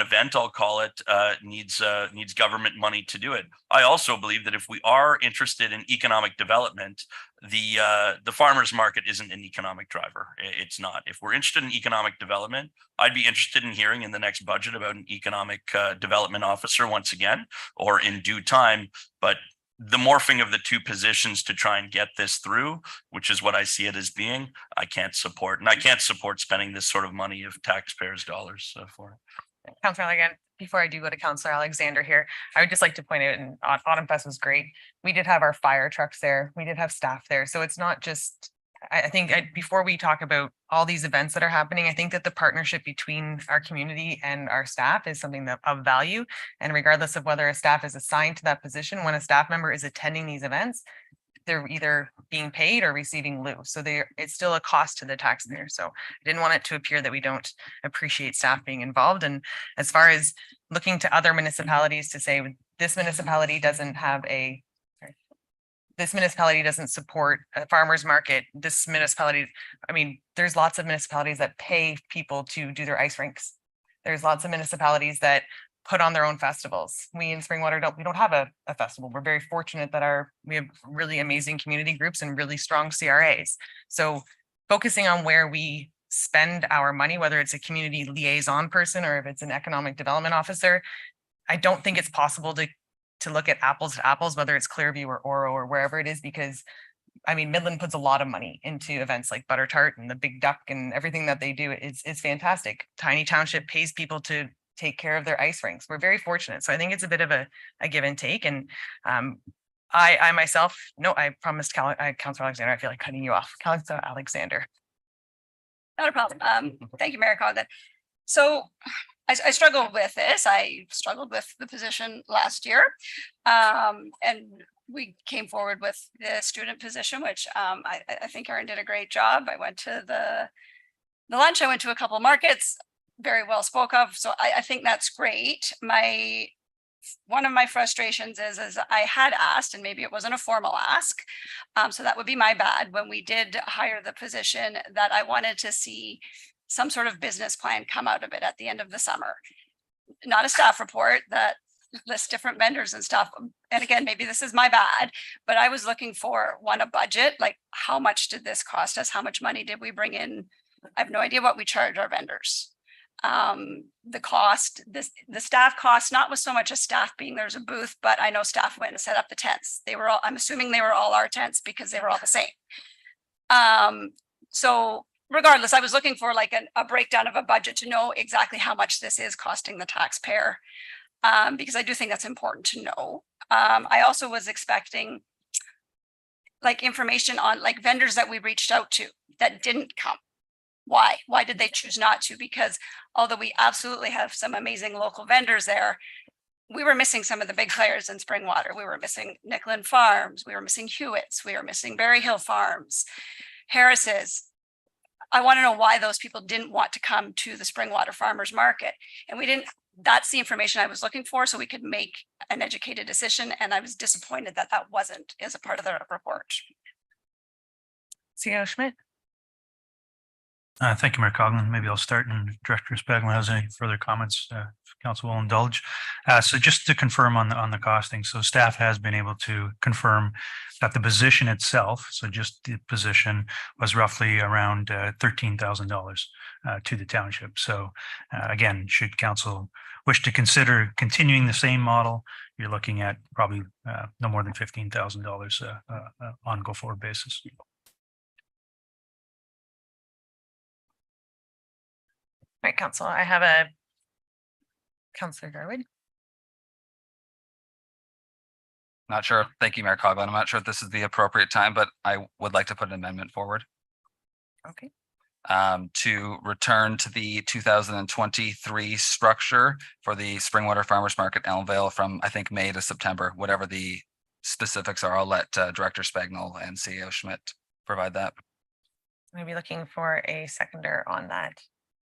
event, I'll call it, needs government money to do it. I also believe that if we are interested in economic development, the farmers market isn't an economic driver. It's not. If we're interested in economic development, I'd be interested in hearing in the next budget about an economic development officer once again, or in due time. But the morphing of the two positions to try and get this through, which is what I see it as being, I can't support. And I can't support spending this sort of money of taxpayers' dollars for it. Councillor, again, before I do go to Councillor Alexander here, I would just like to point out, and Autumn Fest was great. We did have our fire trucks there. We did have staff there. So it's not just, I think before we talk about all these events that are happening, I think that the partnership between our community and our staff is something that of value. And regardless of whether a staff is assigned to that position, when a staff member is attending these events, they're either being paid or receiving lieu. So it's still a cost to the taxpayer. So I didn't want it to appear that we don't appreciate staff being involved. And as far as looking to other municipalities to say this municipality doesn't have this municipality doesn't support a farmer's market. This municipality, I mean, there's lots of municipalities that pay people to do their ice rinks. There's lots of municipalities that put on their own festivals. We in Springwater don't have a festival. We're very fortunate that we have really amazing community groups and really strong CRAs. So focusing on where we spend our money, whether it's a community liaison person or if it's an economic development officer, I don't think it's possible to look at apples to apples, whether it's Clearview or Oro or wherever it is, because I mean, Midland puts a lot of money into events like Butter Tart and the Big Duck and everything that they do. It's fantastic. Tiny Township pays people to take care of their ice rinks. We're very fortunate. So I think it's a bit of a give and take. And I myself, no, I promised Councillor Alexander, I feel like cutting you off. Councillor Alexander. Not a problem. Thank you, Mayor Coughlin. So I struggled with this. I struggled with the position last year. And we came forward with the student position, which I think Erin did a great job. I went to the lunch. I went to a couple of markets, very well spoke of. So I think that's great. One of my frustrations is I had asked, and maybe it wasn't a formal ask. So that would be my bad when we did hire the position, that I wanted to see some sort of business plan come out of it at the end of the summer. Not a staff report that list different vendors and stuff. And again, maybe this is my bad, but I was looking for a budget, like how much did this cost us? How much money did we bring in? I have no idea what we charge our vendors. The cost, the staff cost, not with so much as staff being there's a booth, but I know staff went and set up the tents. They were all, I'm assuming they were all our tents because they were all the same. So regardless, I was looking for like a breakdown of a budget to know exactly how much this is costing the taxpayer. Because I do think that's important to know. I also was expecting like information on like vendors that we reached out to that didn't come. Why? Why did they choose not to? Because although we absolutely have some amazing local vendors there, we were missing some of the big players in Springwater. We were missing Nicklin Farms. We were missing Hewitt's. We were missing Berry Hill Farms, Harris's. I want to know why those people didn't want to come to the Springwater Farmers Market. And we didn't, that's the information I was looking for so we could make an educated decision. And I was disappointed that that wasn't as a part of the report. CEO Schmidt. Thank you, Mayor Coughlin. Maybe I'll start and Director Spagman has any further comments, if council will indulge. So just to confirm on the costing, so staff has been able to confirm that the position itself, so just the position was roughly around $13,000 to the township. So again, should council wish to consider continuing the same model, you're looking at probably no more than $15,000 on a go-forward basis. Right, Council. I have a Councillor Garwood. Not sure. Thank you, Mayor Coughlin. I'm not sure if this is the appropriate time, but I would like to put an amendment forward. Okay. To return to the 2023 structure for the Springwater Farmers Market Elmvale from, I think, May to September, whatever the specifics are. I'll let Director Spagnol and CEO Schmidt provide that. Maybe looking for a seconder on that.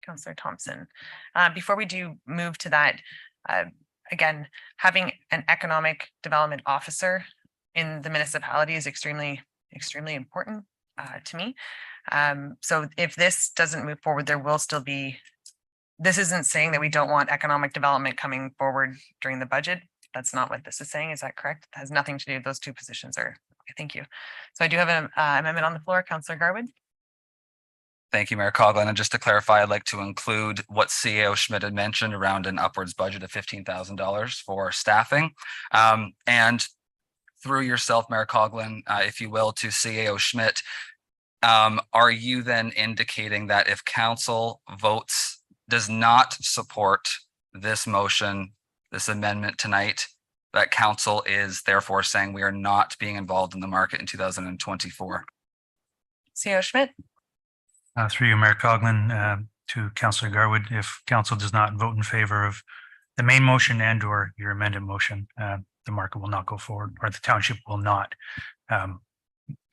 Councillor Thompson. Before we do move to that, again, having an economic development officer in the municipality is extremely important to me. So if this doesn't move forward, there will still be, this isn't saying that we don't want economic development coming forward during the budget. That's not what this is saying. Is that correct? It has nothing to do with those two positions. Okay, thank you. So I do have an amendment on the floor. Councillor Garwood. Thank you, Mayor Coughlin. And just to clarify, I'd like to include what CEO Schmidt had mentioned around an upwards budget of $15,000 for staffing. And through yourself, Mayor Coughlin, if you will, to CEO Schmidt, are you then indicating that if council does not support this motion, this amendment tonight, that council is therefore saying we are not being involved in the market in 2024? CEO Schmidt. Through you, Mayor Coughlin, to Councillor Garwood, if council does not vote in favor of the main motion and or your amended motion, the market will not go forward, or the township will not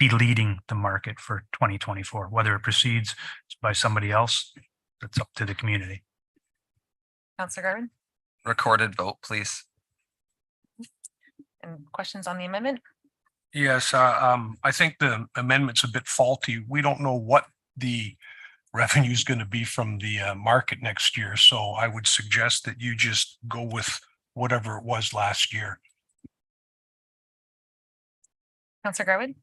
be leading the market for 2024. Whether it proceeds by somebody else, that's up to the community. Councillor Garwood. Recorded vote, please. And questions on the amendment? Yes, I think the amendment's a bit faulty. We don't know what the revenue is going to be from the market next year. So I would suggest that you just go with whatever it was last year. Councillor Garwood.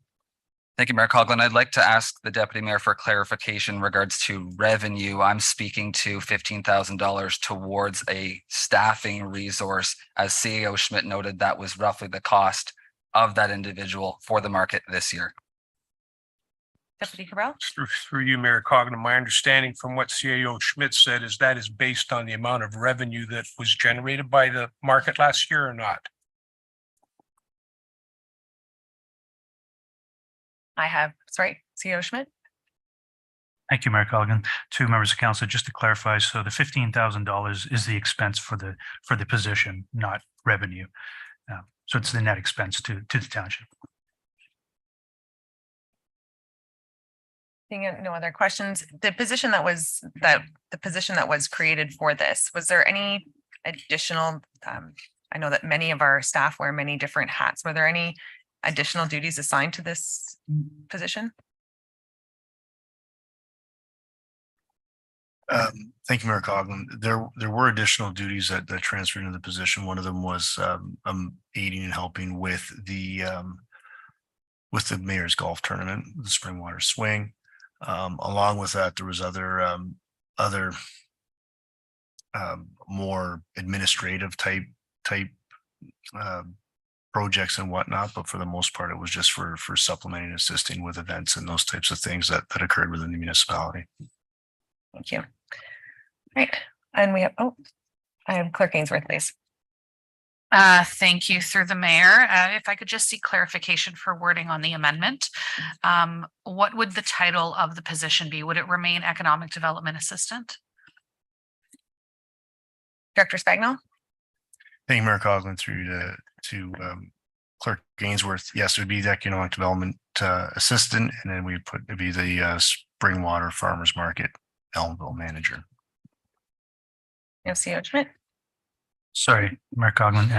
Thank you, Mayor Coughlin. I'd like to ask the Deputy Mayor for clarification in regards to revenue. I'm speaking to $15,000 towards a staffing resource. As CEO Schmidt noted, that was roughly the cost of that individual for the market this year. Deputy Cabral. Through you, Mayor Coughlin, my understanding from what CAO Schmidt said is that is based on the amount of revenue that was generated by the market last year or not? CEO Schmidt. Thank you, Mayor Coughlin. Two members of council, just to clarify, so the $15,000 is the expense for the position, not revenue. So it's the net expense to the township. Seeing no other questions, the position that was created for this, was there any additional, I know that many of our staff wear many different hats. Were there any additional duties assigned to this position? Thank you, Mayor Coughlin. There were additional duties that transferred into the position. One of them was aiding and helping with the mayor's golf tournament, the Springwater Swing. Along with that, there was other more administrative type projects and whatnot, but for the most part, it was just for supplementing, assisting with events and those types of things that occurred within the municipality. Thank you. Right, and we have, I have Clerk Ainsworth, please. Thank you through the mayor. If I could just seek clarification for wording on the amendment. What would the title of the position be? Would it remain Economic Development Assistant? Director Spagnell? Thank you, Mayor Coughlin, through to Clerk Ainsworth. Yes, it would be the Economic Development Assistant, and then it'd be the Springwater Farmers Market Elmville Manager. CEO Schmidt? Sorry, Mayor Coughlin,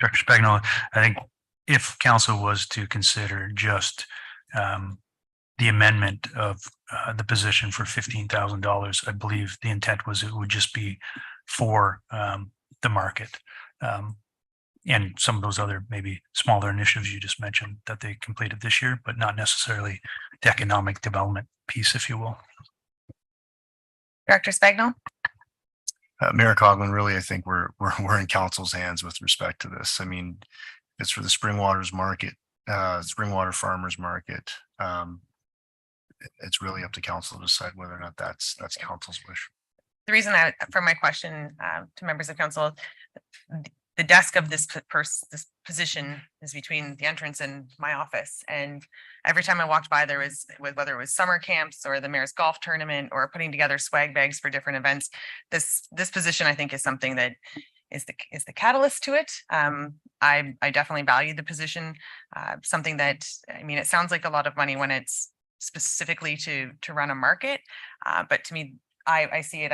Director Spagnol, I think if council was to consider just the amendment of the position for $15,000, I believe the intent was it would just be for the market. And some of those other maybe smaller initiatives you just mentioned that they completed this year, but not necessarily the economic development piece, if you will. Director Spagnol? Mayor Coughlin, really, I think we're in council's hands with respect to this. I mean, it's for the Springwater Farmers Market. It's really up to council to decide whether or not that's council's wish. The reason for my question to members of council, the desk of this position is between the entrance and my office. And every time I walked by, there was, whether it was summer camps or the mayor's golf tournament or putting together swag bags for different events, this position, I think, is something that is the catalyst to it. I definitely value the position. Something that, I mean, it sounds like a lot of money when it's specifically to run a market. But to me, I see it,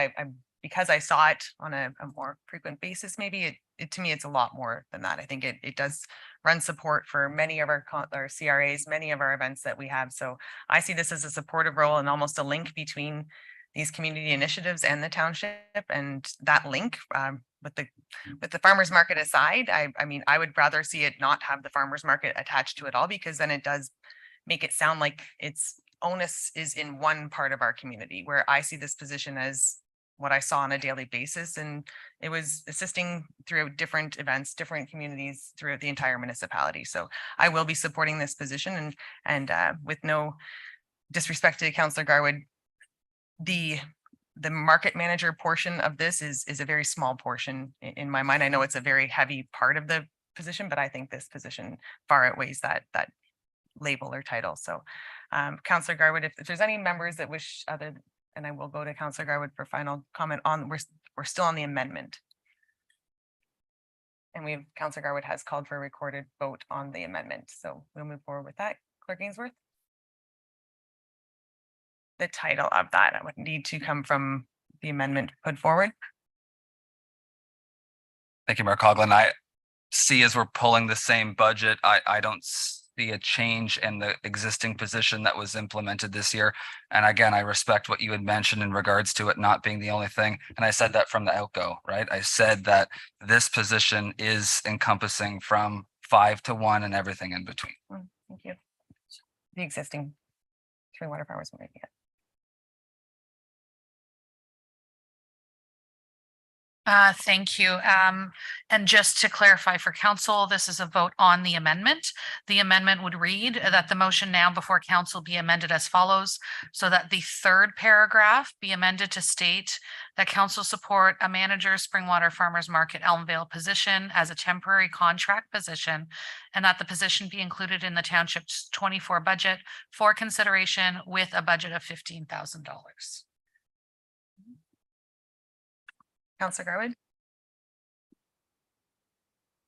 because I saw it on a more frequent basis, maybe to me, it's a lot more than that. I think it does run support for many of our CRAs, many of our events that we have. So I see this as a supportive role and almost a link between these community initiatives and the township. And that link with the farmers market aside, I mean, I would rather see it not have the farmers market attached to it all, because then it does make it sound like its onus is in one part of our community, where I see this position as what I saw on a daily basis. And it was assisting throughout different events, different communities throughout the entire municipality. So I will be supporting this position, and with no disrespect to Councillor Garwood, the market manager portion of this is a very small portion in my mind. I know it's a very heavy part of the position, but I think this position far outweighs that label or title. So Councillor Garwood, if there's any members that wish and I will go to Councillor Garwood for final comment on, we're still on the amendment. And Councillor Garwood has called for a recorded vote on the amendment. So we'll move forward with that. Clerk Ainsworth? The title of that would need to come from the amendment put forward. Thank you, Mayor Coughlin. I see as we're pulling the same budget, I don't see a change in the existing position that was implemented this year. And again, I respect what you had mentioned in regards to it not being the only thing. And I said that from the outgo, right? I said that this position is encompassing from 5 to 1 and everything in between. Thank you. The existing Springwater Farmers Market. Thank you. And just to clarify for council, this is a vote on the amendment. The amendment would read that the motion now before council be amended as follows, so that the third paragraph be amended to state that council support a manager Springwater Farmers Market Elmvale position as a temporary contract position, and that the position be included in the township's 24 budget for consideration with a budget of $15,000. Councillor Garwood?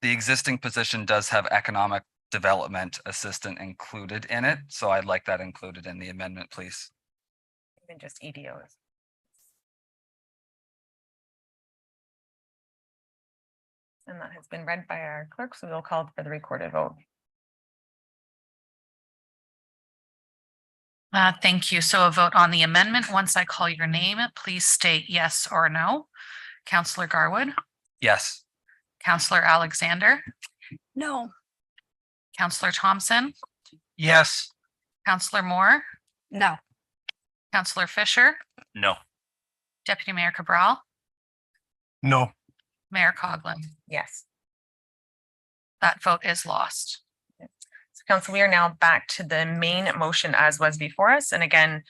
The existing position does have economic development assistant included in it. So I'd like that included in the amendment, please. Even just EDOs. And that has been read by our clerk, so we'll call for the recorded vote. Thank you. So a vote on the amendment. Once I call your name, please state yes or no. Counselor Garwood, Yes. Counselor Alexander, No. Counselor Thompson, Yes. Counselor Moore, No. Counselor Fisher, No. Deputy Mayor Cabral, No. Mayor Coughlin. Yes. That vote is lost. So council, we are now back to the main motion as was before us. And again,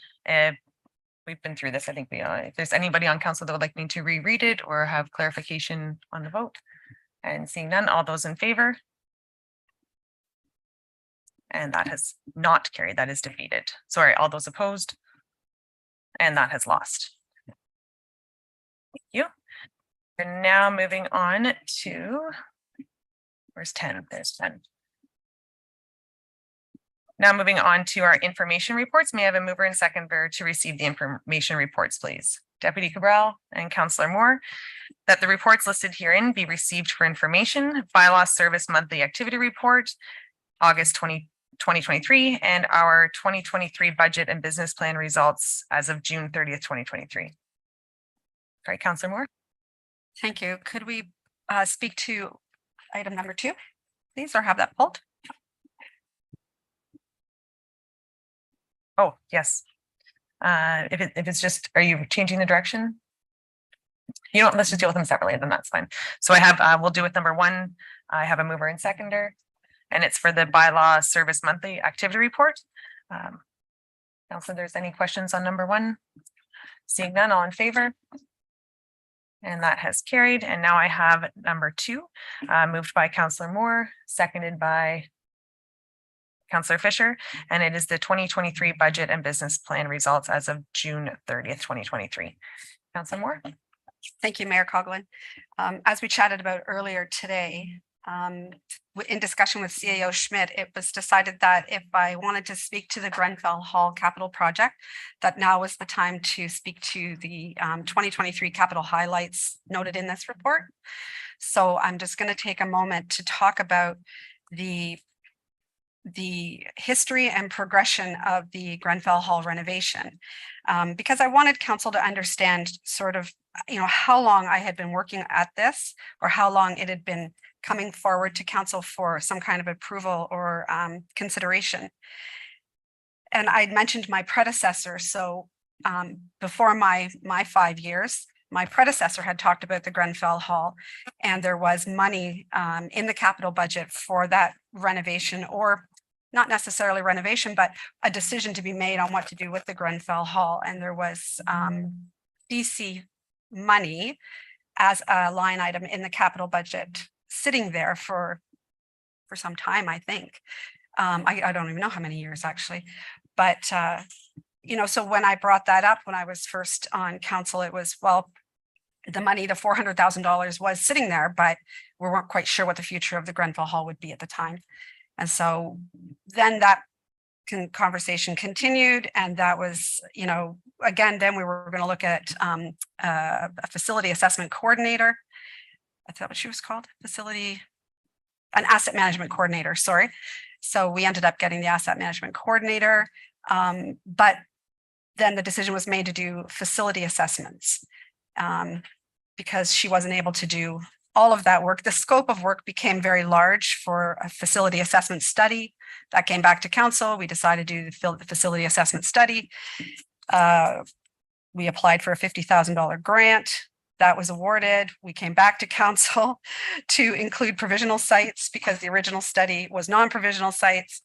we've been through this. I think if there's anybody on council that would like me to reread it or have clarification on the vote. And seeing none, all those in favor? And that has not carried. That is defeated. Sorry, all those opposed? And that has lost. Thank you. We're now moving on to, where's 10? There's 10. Now moving on to our information reports. May I have a mover and seconder to receive the information reports, please? Deputy Cabral and Councillor Moore, that the reports listed herein be received for information. Bylaw Service Monthly Activity Report, August 2023, and our 2023 Budget and Business Plan results as of June 30th, 2023. Sorry, Councillor Moore. Thank you. Could we speak to item number 2, please, or have that pulled? Oh, yes. If it's just, are you changing the direction? You know, let's just deal with them separately, then that's fine. So I have, we'll do with number 1. I have a mover and seconder, and it's for the Bylaw Service Monthly Activity Report. Council, if there's any questions on number 1? Seeing none, all in favor? And that has carried. And now I have number 2, moved by Councillor Moore, seconded by Councillor Fisher, and it is the 2023 Budget and Business Plan results as of June 30th, 2023. Councillor Moore. Thank you, Mayor Coughlin. As we chatted about earlier today, in discussion with CAO Schmidt, it was decided that if I wanted to speak to the Grenfell Hall capital project, that now was the time to speak to the 2023 capital highlights noted in this report. So I'm just going to take a moment to talk about the history and progression of the Grenfell Hall renovation, because I wanted council to understand sort of, how long I had been working at this, or how long it had been coming forward to council for some kind of approval or consideration. And I mentioned my predecessor. So before my 5 years, my predecessor had talked about the Grenfell Hall, and there was money in the capital budget for that renovation, or not necessarily renovation, but a decision to be made on what to do with the Grenfell Hall. And there was DC money as a line item in the capital budget sitting there for some time, I think. I don't even know how many years actually, but so when I brought that up, when I was first on council, it was, well, the money, the $400,000 was sitting there, but we weren't quite sure what the future of the Grenfell Hall would be at the time. And so then that conversation continued, and that was, again, then we were going to look at a facility assessment coordinator. I thought what she was called, an asset management coordinator, sorry. So we ended up getting the asset management coordinator, but then the decision was made to do facility assessments because she wasn't able to do all of that work. The scope of work became very large for a facility assessment study. That came back to council. We decided to do the facility assessment study. We applied for a $50,000 grant. That was awarded. We came back to council to include provisional sites because the original study was non-provisional sites.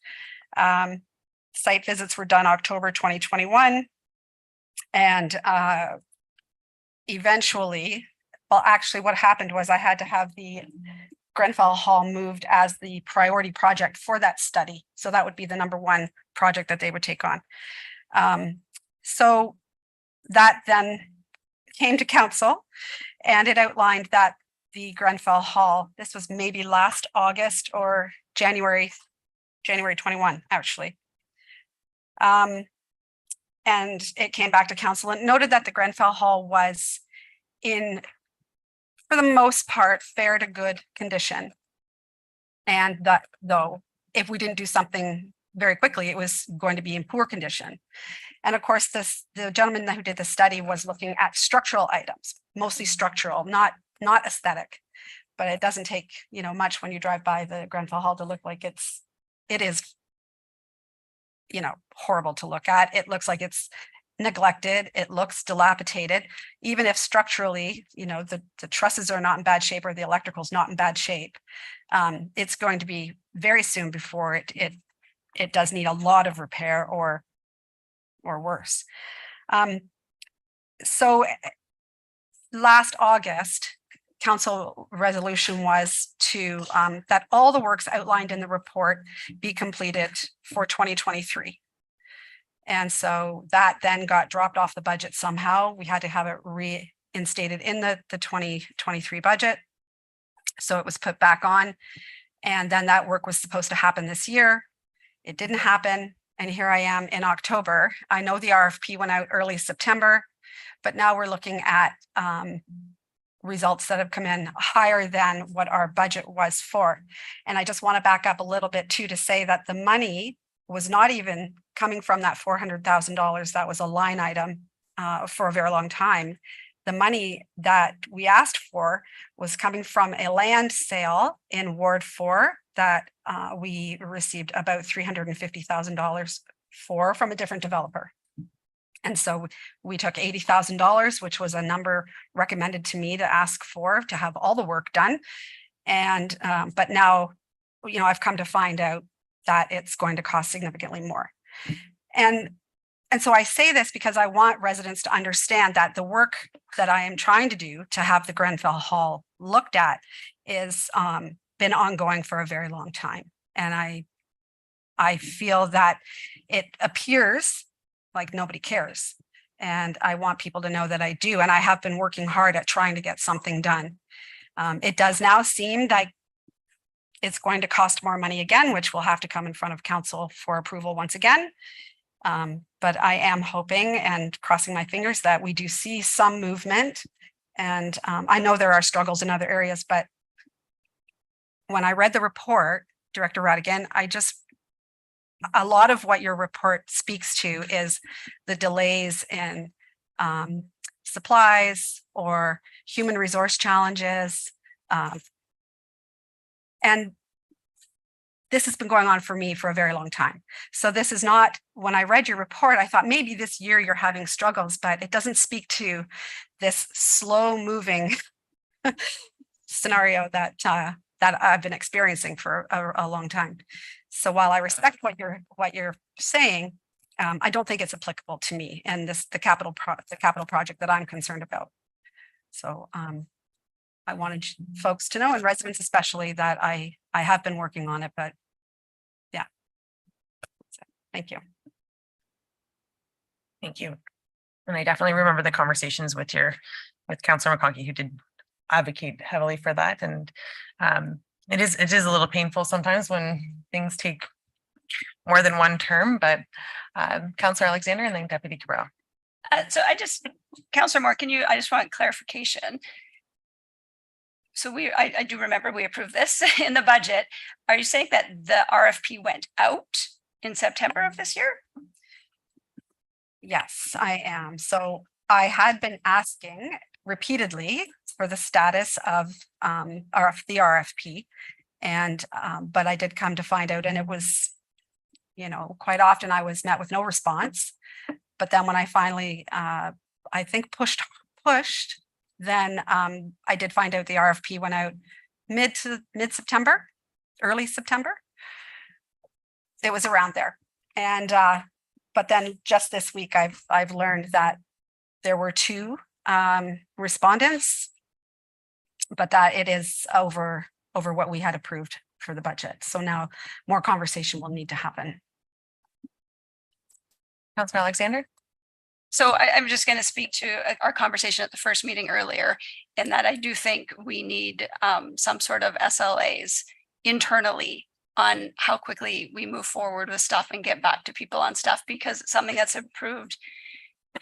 Site visits were done October 2021. And eventually, well, actually what happened was I had to have the Grenfell Hall moved as the priority project for that study. So that would be the number 1 project that they would take on. So that then came to council, and it outlined that the Grenfell Hall, this was maybe last August or January 21, actually. And it came back to council and noted that the Grenfell Hall was in, for the most part, fair to good condition. And that though, if we didn't do something very quickly it was going to be in poor condition. And of course, the gentleman who did the study was looking at structural items, mostly structural, not aesthetic. But it doesn't take, much when you drive by the Grenfell Hall to look like it is, horrible to look at. It looks like it's neglected. It looks dilapidated. Even if structurally, the trusses are not in bad shape or the electrical's not in bad shape, it's going to be very soon before it does need a lot of repair or worse. So last August, council resolution was to that all the works outlined in the report be completed for 2023. And so that then got dropped off the budget somehow. We had to have it reinstated in the 2023 budget. So it was put back on. And then that work was supposed to happen this year. It didn't happen. And here I am in October. I know the RFP went out early September, but now we're looking at results that have come in higher than what our budget was for. And I just want to back up a little bit too, to say that the money was not even coming from that $400,000. That was a line item for a very long time. The money that we asked for was coming from a land sale in Ward 4 that we received about $350,000 from a different developer. And so we took $80,000, which was a number recommended to me to ask for to have all the work done. And but now, I've come to find out that it's going to cost significantly more. And so I say this because I want residents to understand that the work that I am trying to do to have the Grenfell Hall looked at is been ongoing for a very long time. And I feel that it appears like nobody cares. And I want people to know that I do. And I have been working hard at trying to get something done. It does now seem like it's going to cost more money again, which will have to come in front of council for approval once again. But I am hoping and crossing my fingers that we do see some movement. And I know there are struggles in other areas, but when I read the report, Director Radigan, a lot of what your report speaks to is the delays in supplies or human resource challenges. And this has been going on for me for a very long time. So this is not, when I read your report, I thought maybe this year you're having struggles, but it doesn't speak to this slow moving scenario that I've been experiencing for a long time. So while I respect what you're saying, I don't think it's applicable to me and the capital project that I'm concerned about. So I wanted folks to know, and residents especially, that I have been working on it, but yeah. So, thank you. Thank you. And I definitely remember the conversations with Councillor McConkey, who did advocate heavily for that. And it is a little painful sometimes when things take more than one term, but Councillor Alexander and then Deputy Cabral. So Councillor Moore, I just want clarification. So I do remember we approved this in the budget. Are you saying that the RFP went out in September of this year? Yes, I am. So I had been asking repeatedly for the status of the RFP, and but I did come to find out, and it was, quite often I was met with no response. But then when I finally, I think pushed, then I did find out the RFP went out mid-September, early September. It was around there, and but then just this week I've learned that there were 2 respondents, but that it is over what we had approved for the budget. So now more conversation will need to happen. Councillor Alexander? So I'm just going to speak to our conversation at the first meeting earlier, in that I do think we need some sort of SLAs internally on how quickly we move forward with stuff and get back to people on stuff, because it's something that's approved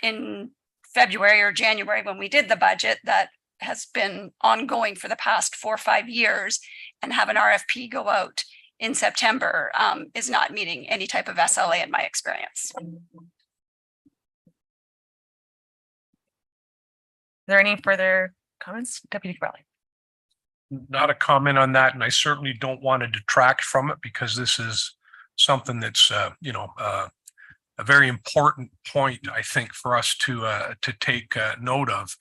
in February or January when we did the budget that has been ongoing for the past 4 or 5 years, and have an RFP go out in September is not meeting any type of SLA in my experience. Are there any further comments? Deputy Crowley? Not a comment on that, and I certainly don't want to detract from it because this is something that's, a very important point, I think, for us to take note of.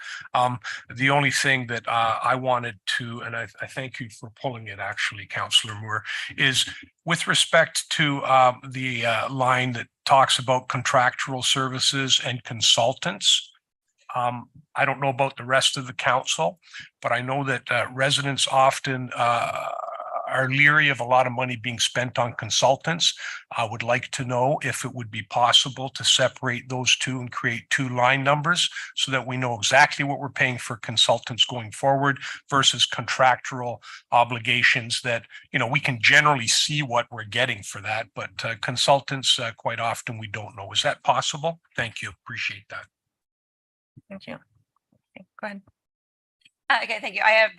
The only thing that I wanted to, and I thank you for pulling it actually, Councillor Moore, is with respect to the line that talks about contractual services and consultants. I don't know about the rest of the council, but I know that residents often are leery of a lot of money being spent on consultants. I would like to know if it would be possible to separate those two and create two line numbers so that we know exactly what we're paying for consultants going forward versus contractual obligations that, we can generally see what we're getting for that, but consultants, quite often we don't know. Is that possible? Thank you. Appreciate that. Thank you. Okay, go ahead. Okay, thank you. I have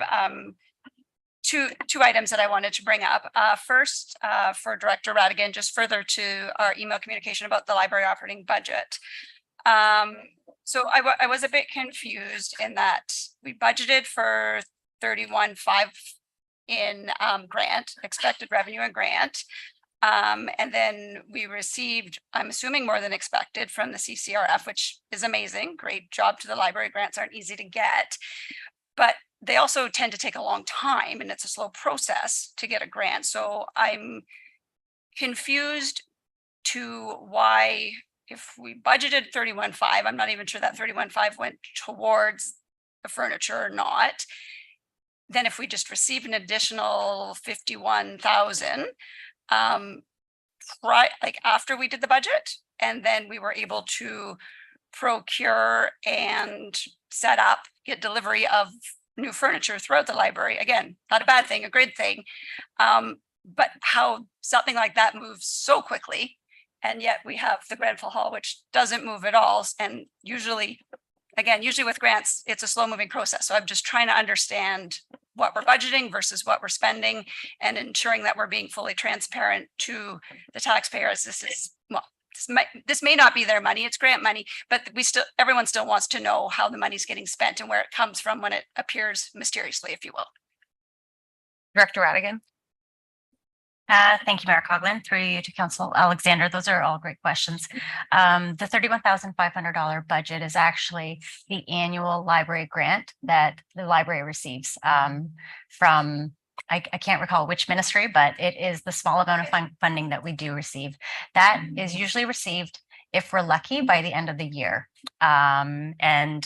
two items that I wanted to bring up. First, for Director Radigan, just further to our email communication about the library operating budget. So I was a bit confused in that we budgeted for 31.5 in grant, expected revenue and grant. And then we received, I'm assuming more than expected from the CCRF, which is amazing. Great job to the library. Grants aren't easy to get, but they also tend to take a long time and it's a slow process to get a grant. So I'm confused to why, if we budgeted 31.5, I'm not even sure that 31.5 went towards the furniture or not. Then if we just received an additional 51,000, like after we did the budget, and then we were able to procure and set up, get delivery of new furniture throughout the library. Again, not a bad thing, a great thing. But how something like that moves so quickly, and yet we have the Grenfell Hall, which doesn't move at all. And usually with grants, it's a slow moving process. So I'm just trying to understand what we're budgeting versus what we're spending and ensuring that we're being fully transparent to the taxpayers. This may not be their money, it's grant money, but everyone still wants to know how the money's getting spent and where it comes from when it appears mysteriously, if you will. Director Radigan? Thank you, Mayor Coughlin. Through you to Council Alexander. Those are all great questions. The $31,500 budget is actually the annual library grant that the library receives from, I can't recall which ministry, but it is the small amount of funding that we do receive. That is usually received, if we're lucky, by the end of the year. And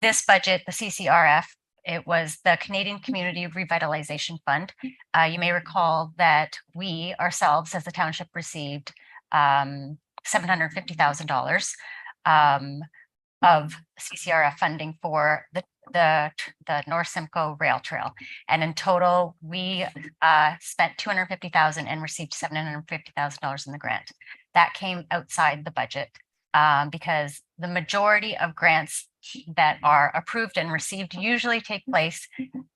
this budget, the CCRF, it was the Canadian Community Revitalization Fund. You may recall that we ourselves as the township received $750,000 of CCRF funding for the North Simcoe Rail Trail. And in total, we spent $250,000 and received $750,000 in the grant. That came outside the budget because the majority of grants that are approved and received usually take place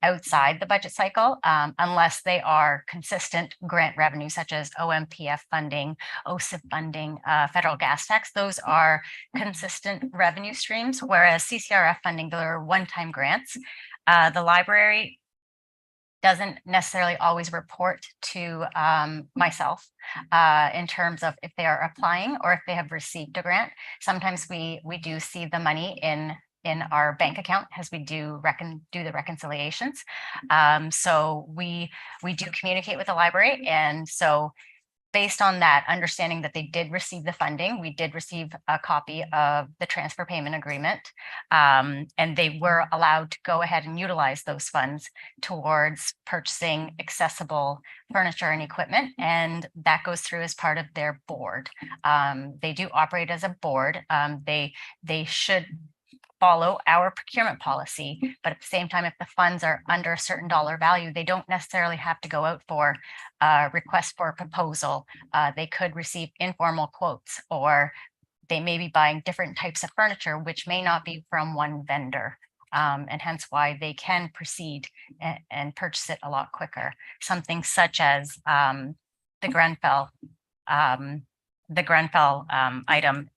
outside the budget cycle, unless they are consistent grant revenue, such as OMPF funding, OSIP funding, federal gas tax. Those are consistent revenue streams, whereas CCRF funding, there are one-time grants. The library doesn't necessarily always report to myself in terms of if they are applying or if they have received a grant. Sometimes we do see the money in our bank account as we do the reconciliations. So we do communicate with the library, and so based on that, understanding that they did receive the funding, we did receive a copy of the transfer payment agreement, and they were allowed to go ahead and utilize those funds towards purchasing accessible furniture and equipment, and that goes through as part of their board. They do operate as a board. They should follow our procurement policy, but at the same time, if the funds are under a certain dollar value, they don't necessarily have to go out for a request for a proposal. They could receive informal quotes, or they may be buying different types of furniture, which may not be from one vendor. And hence why they can proceed and purchase it a lot quicker. Something such as the Grenfell item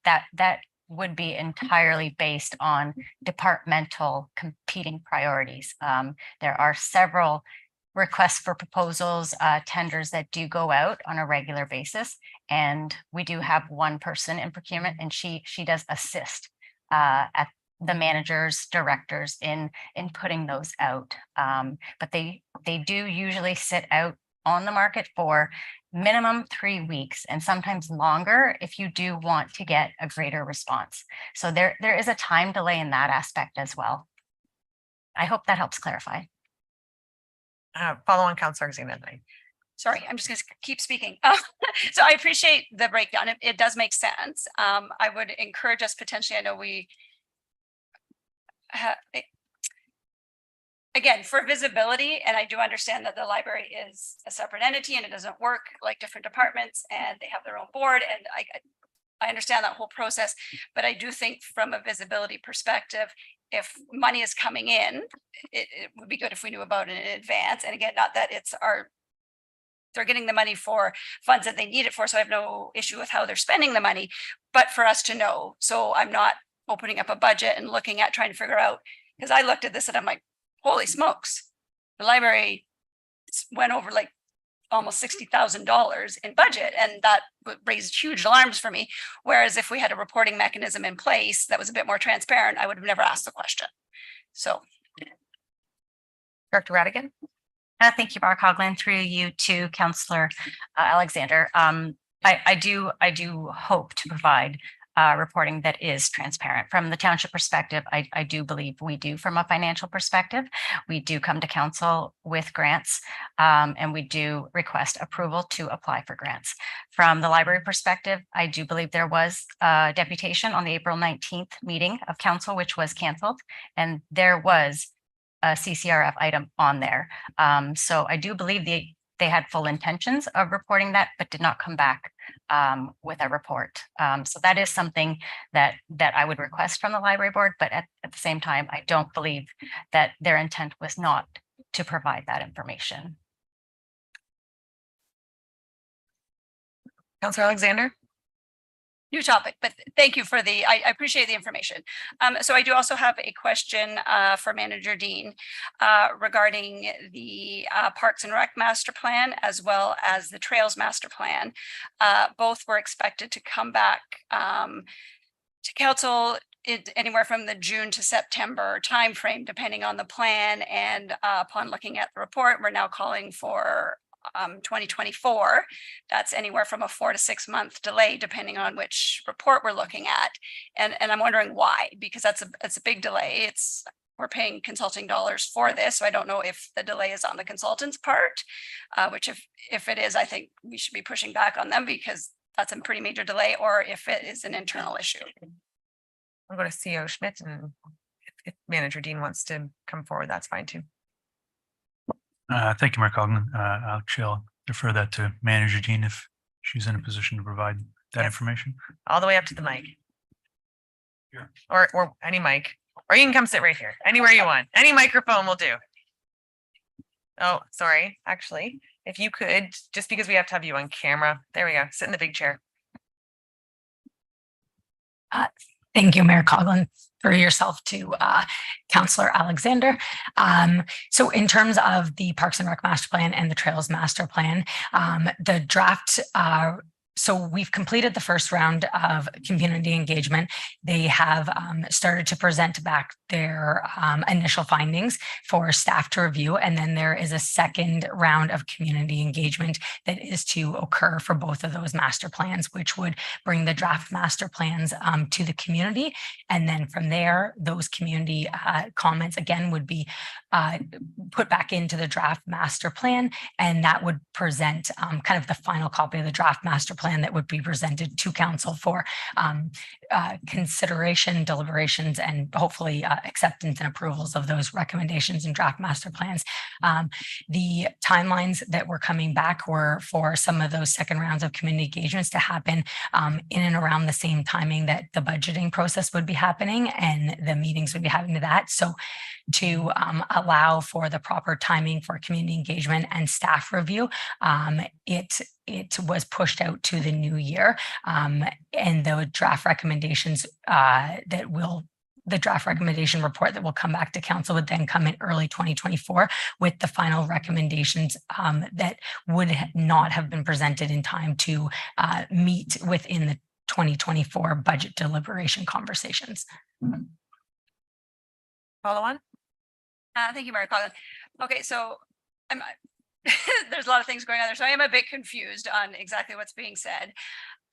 that would be entirely based on departmental competing priorities. There are several requests for proposals, tenders that do go out on a regular basis. And we do have one person in procurement, and she does assist at the managers, directors in putting those out. But they do usually sit out on the market for minimum 3 weeks and sometimes longer if you do want to get a greater response. So there is a time delay in that aspect as well. I hope that helps clarify. Follow on, Councillor Alexander. Sorry, I'm just going to keep speaking. So I appreciate the breakdown. It does make sense. I would encourage us potentially, I know we again, for visibility, and I do understand that the library is a separate entity and it doesn't work like different departments and they have their own board, and I understand that whole process, but I do think from a visibility perspective, if money is coming in, it would be good if we knew about it in advance. And again, not that they're getting the money for funds that they need it for, so I have no issue with how they're spending the money, but for us to know, so I'm not opening up a budget and looking at trying to figure out, because I looked at this and I'm like, holy smokes, the library went over like almost $60,000 in budget, and that raised huge alarms for me. Whereas if we had a reporting mechanism in place that was a bit more transparent, I would have never asked the question. So. Director Radigan. Thank you, Mark Hoagland, through you to Councillor Alexander. I do hope to provide reporting that is transparent. From the township perspective, I do believe we do from a financial perspective. We do come to council with grants and we do request approval to apply for grants. From the library perspective, I do believe there was a deputation on the April 19th meeting of council, which was canceled, and there was a CCRF item on there. So I do believe they had full intentions of reporting that, but did not come back with a report. So that is something that I would request from the library board, but at the same time, I don't believe that their intent was not to provide that information. Councillor Alexander. New topic, but thank you for I appreciate the information. So I do also have a question for Manager Dean regarding the Parks and Rec Master Plan as well as the Trails Master Plan. Both were expected to come back to council anywhere from the June to September timeframe, depending on the plan. And upon looking at the report, we're now calling for 2024. That's anywhere from a 4 to 6 month delay, depending on which report we're looking at. And I'm wondering why, because that's a big delay. We're paying consulting dollars for this. So I don't know if the delay is on the consultant's part, which if it is, I think we should be pushing back on them because that's a pretty major delay, or if it is an internal issue. I'll go to CEO Schmidt, and if Manager Dean wants to come forward, that's fine too. Thank you, Mark Hoagland. I'll defer that to Manager Dean if she's in a position to provide that information. All the way up to the mic. Sure. Or any mic, or you can come sit right here, anywhere you want. Any microphone will do. Oh, sorry. Actually, if you could, just because we have to have you on camera. There we go. Sit in the big chair. Thank you, Mayor Coughlin, for yourself to Councillor Alexander. So in terms of the Parks and Rec Master Plan and the Trails Master Plan, the draft, so we've completed the first round of community engagement. They have started to present back their initial findings for staff to review. And then there is a second round of community engagement that is to occur for both of those master plans, which would bring the draft master plans to the community. And then from there, those community comments again would be put back into the draft master plan. And that would present kind of the final copy of the draft master plan plan that would be presented to council for consideration, deliberations, and hopefully acceptance and approvals of those recommendations and draft master plans. The timelines that were coming back were for some of those second rounds of community engagements to happen in and around the same timing that the budgeting process would be happening and the meetings would be having to that. So to allow for the proper timing for community engagement and staff review, it was pushed out to the new year. And the draft recommendations the draft recommendation report that will come back to council would then come in early 2024 with the final recommendations that would not have been presented in time to meet within the 2024 budget deliberation conversations. Follow on. Thank you, Mayor Coughlin. Okay, so I'm there's a lot of things going on there, so I am a bit confused on exactly what's being said.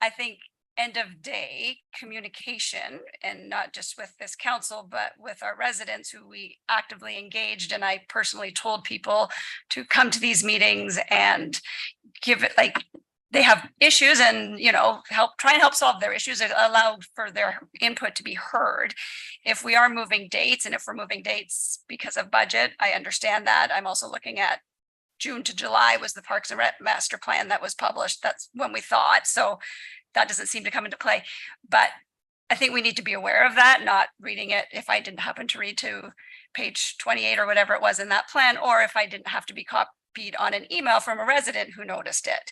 I think end of day communication, and not just with this council, but with our residents who we actively engaged. And I personally told people to come to these meetings and give it, like, they have issues and, you know, try and help solve their issues, and allow for their input to be heard. If we are moving dates, and if we're moving dates because of budget, I understand that. I'm also looking at June to July was the Parks and Rec master plan that was published. That's when we thought. So that doesn't seem to come into play. But I think we need to be aware of that, not reading it if I didn't happen to read to page 28 or whatever it was in that plan, or if I didn't have to be copied on an email from a resident who noticed it.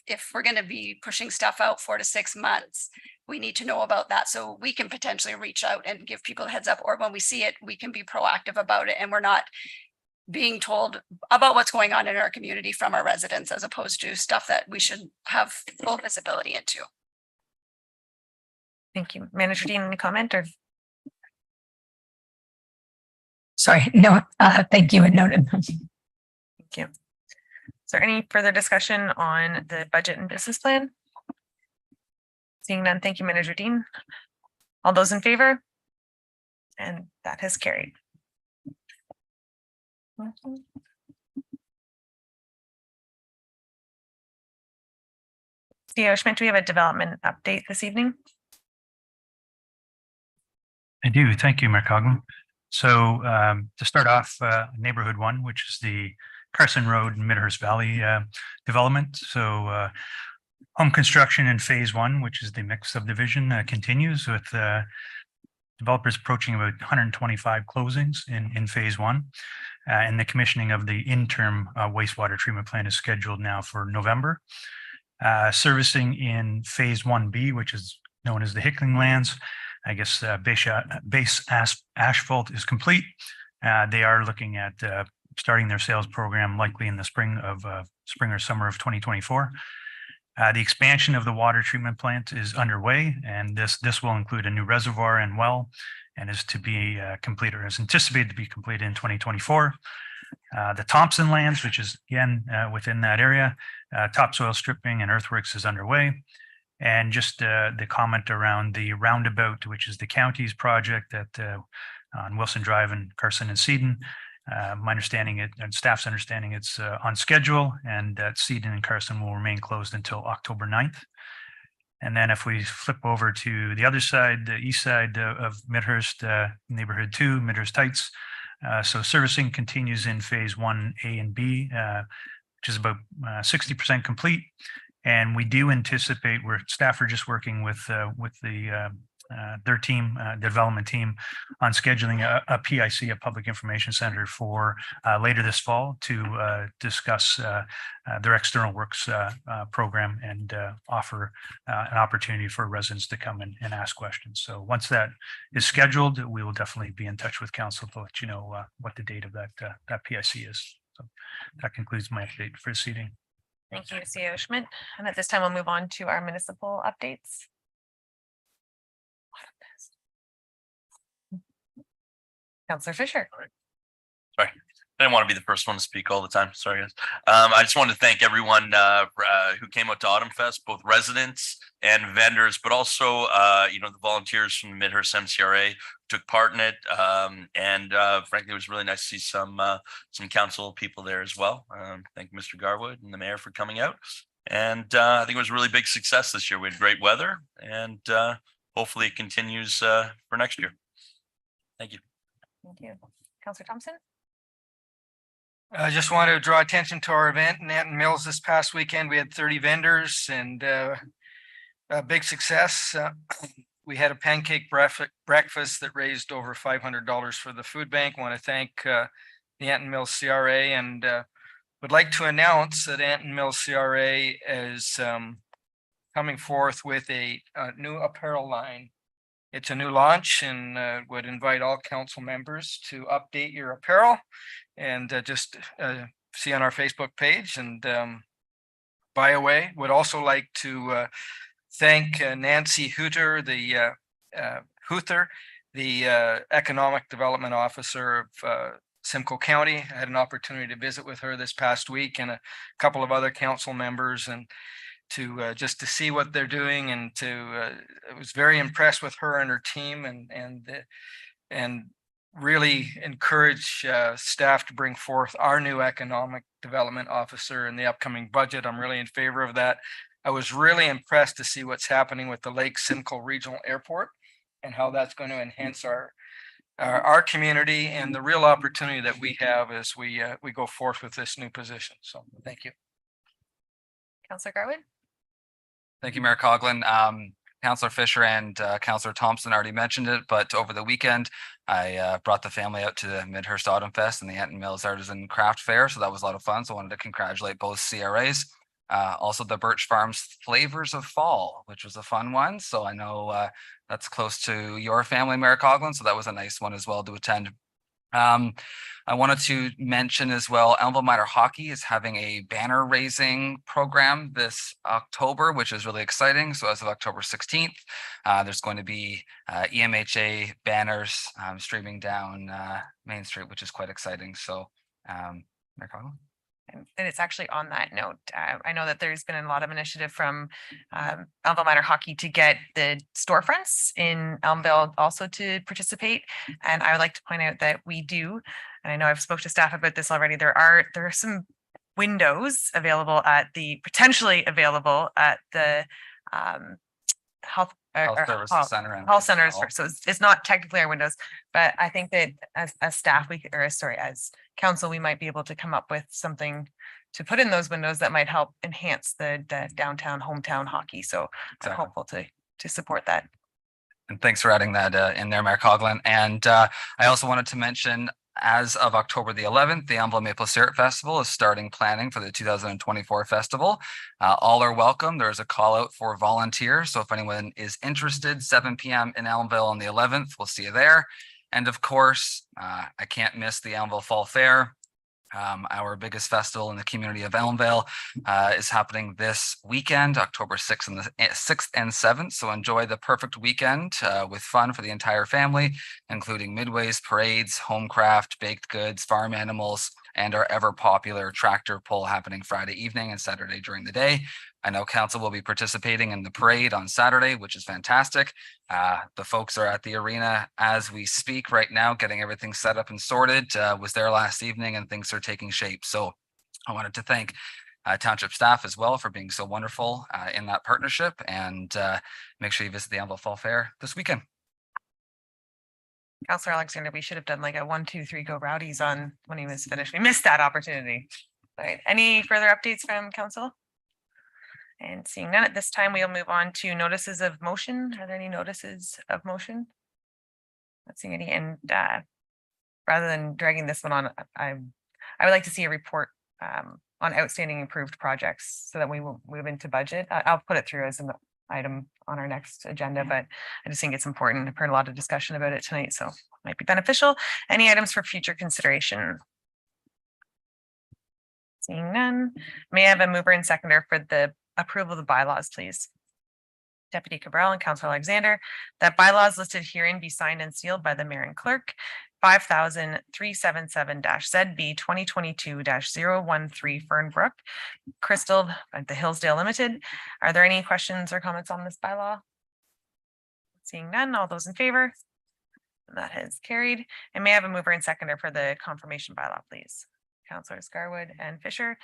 If we're going to be pushing stuff out 4 to 6 months, we need to know about that so we can potentially reach out and give people a heads up, or when we see it, we can be proactive about it, and we're not being told about what's going on in our community from our residents, as opposed to stuff that we should have full visibility into. Thank you. Manager Dean, any comment or? Sorry, no, thank you and noted. Thank you. Is there any further discussion on the budget and business plan? Seeing none, thank you, Manager Dean. All those in favor? And that has carried. CEO Schmidt, do we have a development update this evening? I do. Thank you, Mayor Coughlin. So to start off, neighborhood 1, which is the Carson Road and Midhurst Valley development. So home construction in phase 1, which is the mixed subdivision, continues with developers approaching about 125 closings in phase 1. And the commissioning of the interim wastewater treatment plant is scheduled now for November. Servicing in phase 1B, which is known as the Hickling lands, I guess base asphalt is complete. They are looking at starting their sales program likely in the spring or summer of 2024. The expansion of the water treatment plant is underway, and this will include a new reservoir and well, and is to be completed, or is anticipated to be completed in 2024. The Thompson lands, which is again within that area, topsoil stripping and earthworks is underway. And just the comment around the roundabout, which is the county's project on Wilson Drive and Carson and Seaton. My understanding and staff's understanding it's on schedule, and that Seaton and Carson will remain closed until October 9th. And then if we flip over to the other side, the east side of Midhurst, neighborhood 2, Midhurst Heights. So servicing continues in phase 1A and B, which is about 60% complete. And we do anticipate, staff are just working with their team, the development team, on scheduling a PIC, a Public Information Center, for later this fall to discuss their external works program and offer an opportunity for residents to come in and ask questions. So once that is scheduled, we will definitely be in touch with council to let you know what the date of that PIC is. So that concludes my update for this evening. Thank you, CEO Schmidt. And at this time, we'll move on to our municipal updates. Councillor Fisher. Sorry, I didn't want to be the first one to speak all the time. Sorry, guys. I just wanted to thank everyone who came out to Autumn Fest, both residents and vendors, but also the volunteers from the Midhurst MCRA took part in it. And frankly, it was really nice to see some council people there as well. Thank Mr. Garwood and the mayor for coming out. And I think it was a really big success this year. We had great weather, and hopefully it continues for next year. Thank you. Thank you. Counselor Thompson? I just want to draw attention to our event in Anton Mills this past weekend. We had 30 vendors and a big success. We had a pancake breakfast that raised over $500 for the food bank. Want to thank the Anton Mills CRA, and would like to announce that Anton Mills CRA is coming forth with a new apparel line. It's a new launch, and would invite all council members to update your apparel and just see on our Facebook page and buy away. Would also like to thank Nancy Hooter, the Economic Development Officer of Simcoe County. I had an opportunity to visit with her this past week, and a couple of other council members, and to just to see what they're doing, and I was very impressed with her and her team, and really encourage staff to bring forth our new economic development officer in the upcoming budget. I'm really in favor of that. I was really impressed to see what's happening with the Lake Simcoe Regional Airport and how that's going to enhance our community, and the real opportunity that we have as we go forth with this new position. So thank you. Counselor Garwood? Thank you, Mayor Coughlin. Councillor Fisher and Councillor Thompson already mentioned it, but over the weekend, I brought the family out to the Midhurst Autumn Fest and the Anton Mills Artisan Craft Fair. So that was a lot of fun. So I wanted to congratulate both CRAs. Also the Birch Farms Flavors of Fall, which was a fun one. So I know that's close to your family, Mayor Coughlin. So that was a nice one as well to attend. I wanted to mention as well, Elmville Minor Hockey is having a banner raising program this October, which is really exciting. So as of October 16th, there's going to be EMHA banners streaming down Main Street, which is quite exciting. So, Mayor Coughlin? And it's actually on that note, I know that there's been a lot of initiative from Elmville Minor Hockey to get the storefronts in Elmville also to participate. And I would like to point out that we do, and I know I've spoke to staff about this already, there are some windows available potentially available at the health Services Center and health centers. So it's not technically our windows, but I think that as staff, as council, we might be able to come up with something to put in those windows that might help enhance the downtown hometown hockey. So I'm hopeful to support that. And thanks for adding that in there, Mayor Coughlin. And I also wanted to mention, as of October the 11th, the Elmville Maple Syrup Festival is starting planning for the 2024 festival. All are welcome. There's a call out for volunteers. So if anyone is interested, 7 p.m. in Elmville on the 11th, we'll see you there. And of course, I can't miss the Elmville Fall Fair. Our biggest festival in the community of Elmville is happening this weekend, October 6th and 7th. So enjoy the perfect weekend with fun for the entire family, including midways, parades, homecraft, baked goods, farm animals, and our ever popular tractor pull happening Friday evening and Saturday during the day. I know council will be participating in the parade on Saturday, which is fantastic. The folks are at the arena as we speak right now, getting everything set up and sorted. Was there last evening, and things are taking shape. So I wanted to thank township staff as well for being so wonderful in that partnership, and make sure you visit the Elmville Fall Fair this weekend. Councillor Alexander, we should have done like a 1, 2, 3 go rowdies on when he was finished. We missed that opportunity. All right. Any further updates from council? And seeing none at this time, we'll move on to notices of motion. Are there any notices of motion? Not seeing any. And rather than dragging this one on, I would like to see a report on outstanding improved projects so that we will move into budget. I'll put it through as an item on our next agenda, but I just think it's important. I've heard a lot of discussion about it tonight, so it might be beneficial. Any items for future consideration? Seeing none, may I have a mover and seconder for the approval of the bylaws, please? Deputy Cabral and Councillor Alexander, that bylaws listed herein be signed and sealed by the mayor and clerk. 5,377-ZB 2022-013 Fernbrook Crystal at the Hillsdale Limited. Are there any questions or comments on this bylaw? Seeing none, all those in favor? That has carried. And may I have a mover and seconder for the confirmation bylaw, please? Counselors Garwood and Fisher,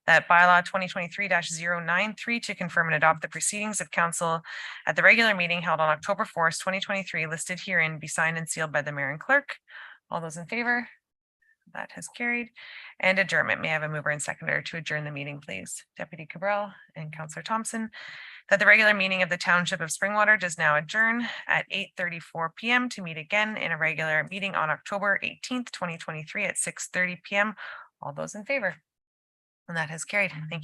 that bylaw 2023-093 to confirm and adopt the proceedings of council at the regular meeting held on October 4th, 2023, listed herein, be signed and sealed by the mayor and clerk. All those in favor? That has carried. And adjournment. May I have a mover and seconder to adjourn the meeting, please? Deputy Cabral and Counselor Thompson. That the regular meeting of the Township of Springwater does now adjourn at 8:34 PM to meet again in a regular meeting on October 18th, 2023 at 6:30 PM. All those in favor? And that has carried. Thank you.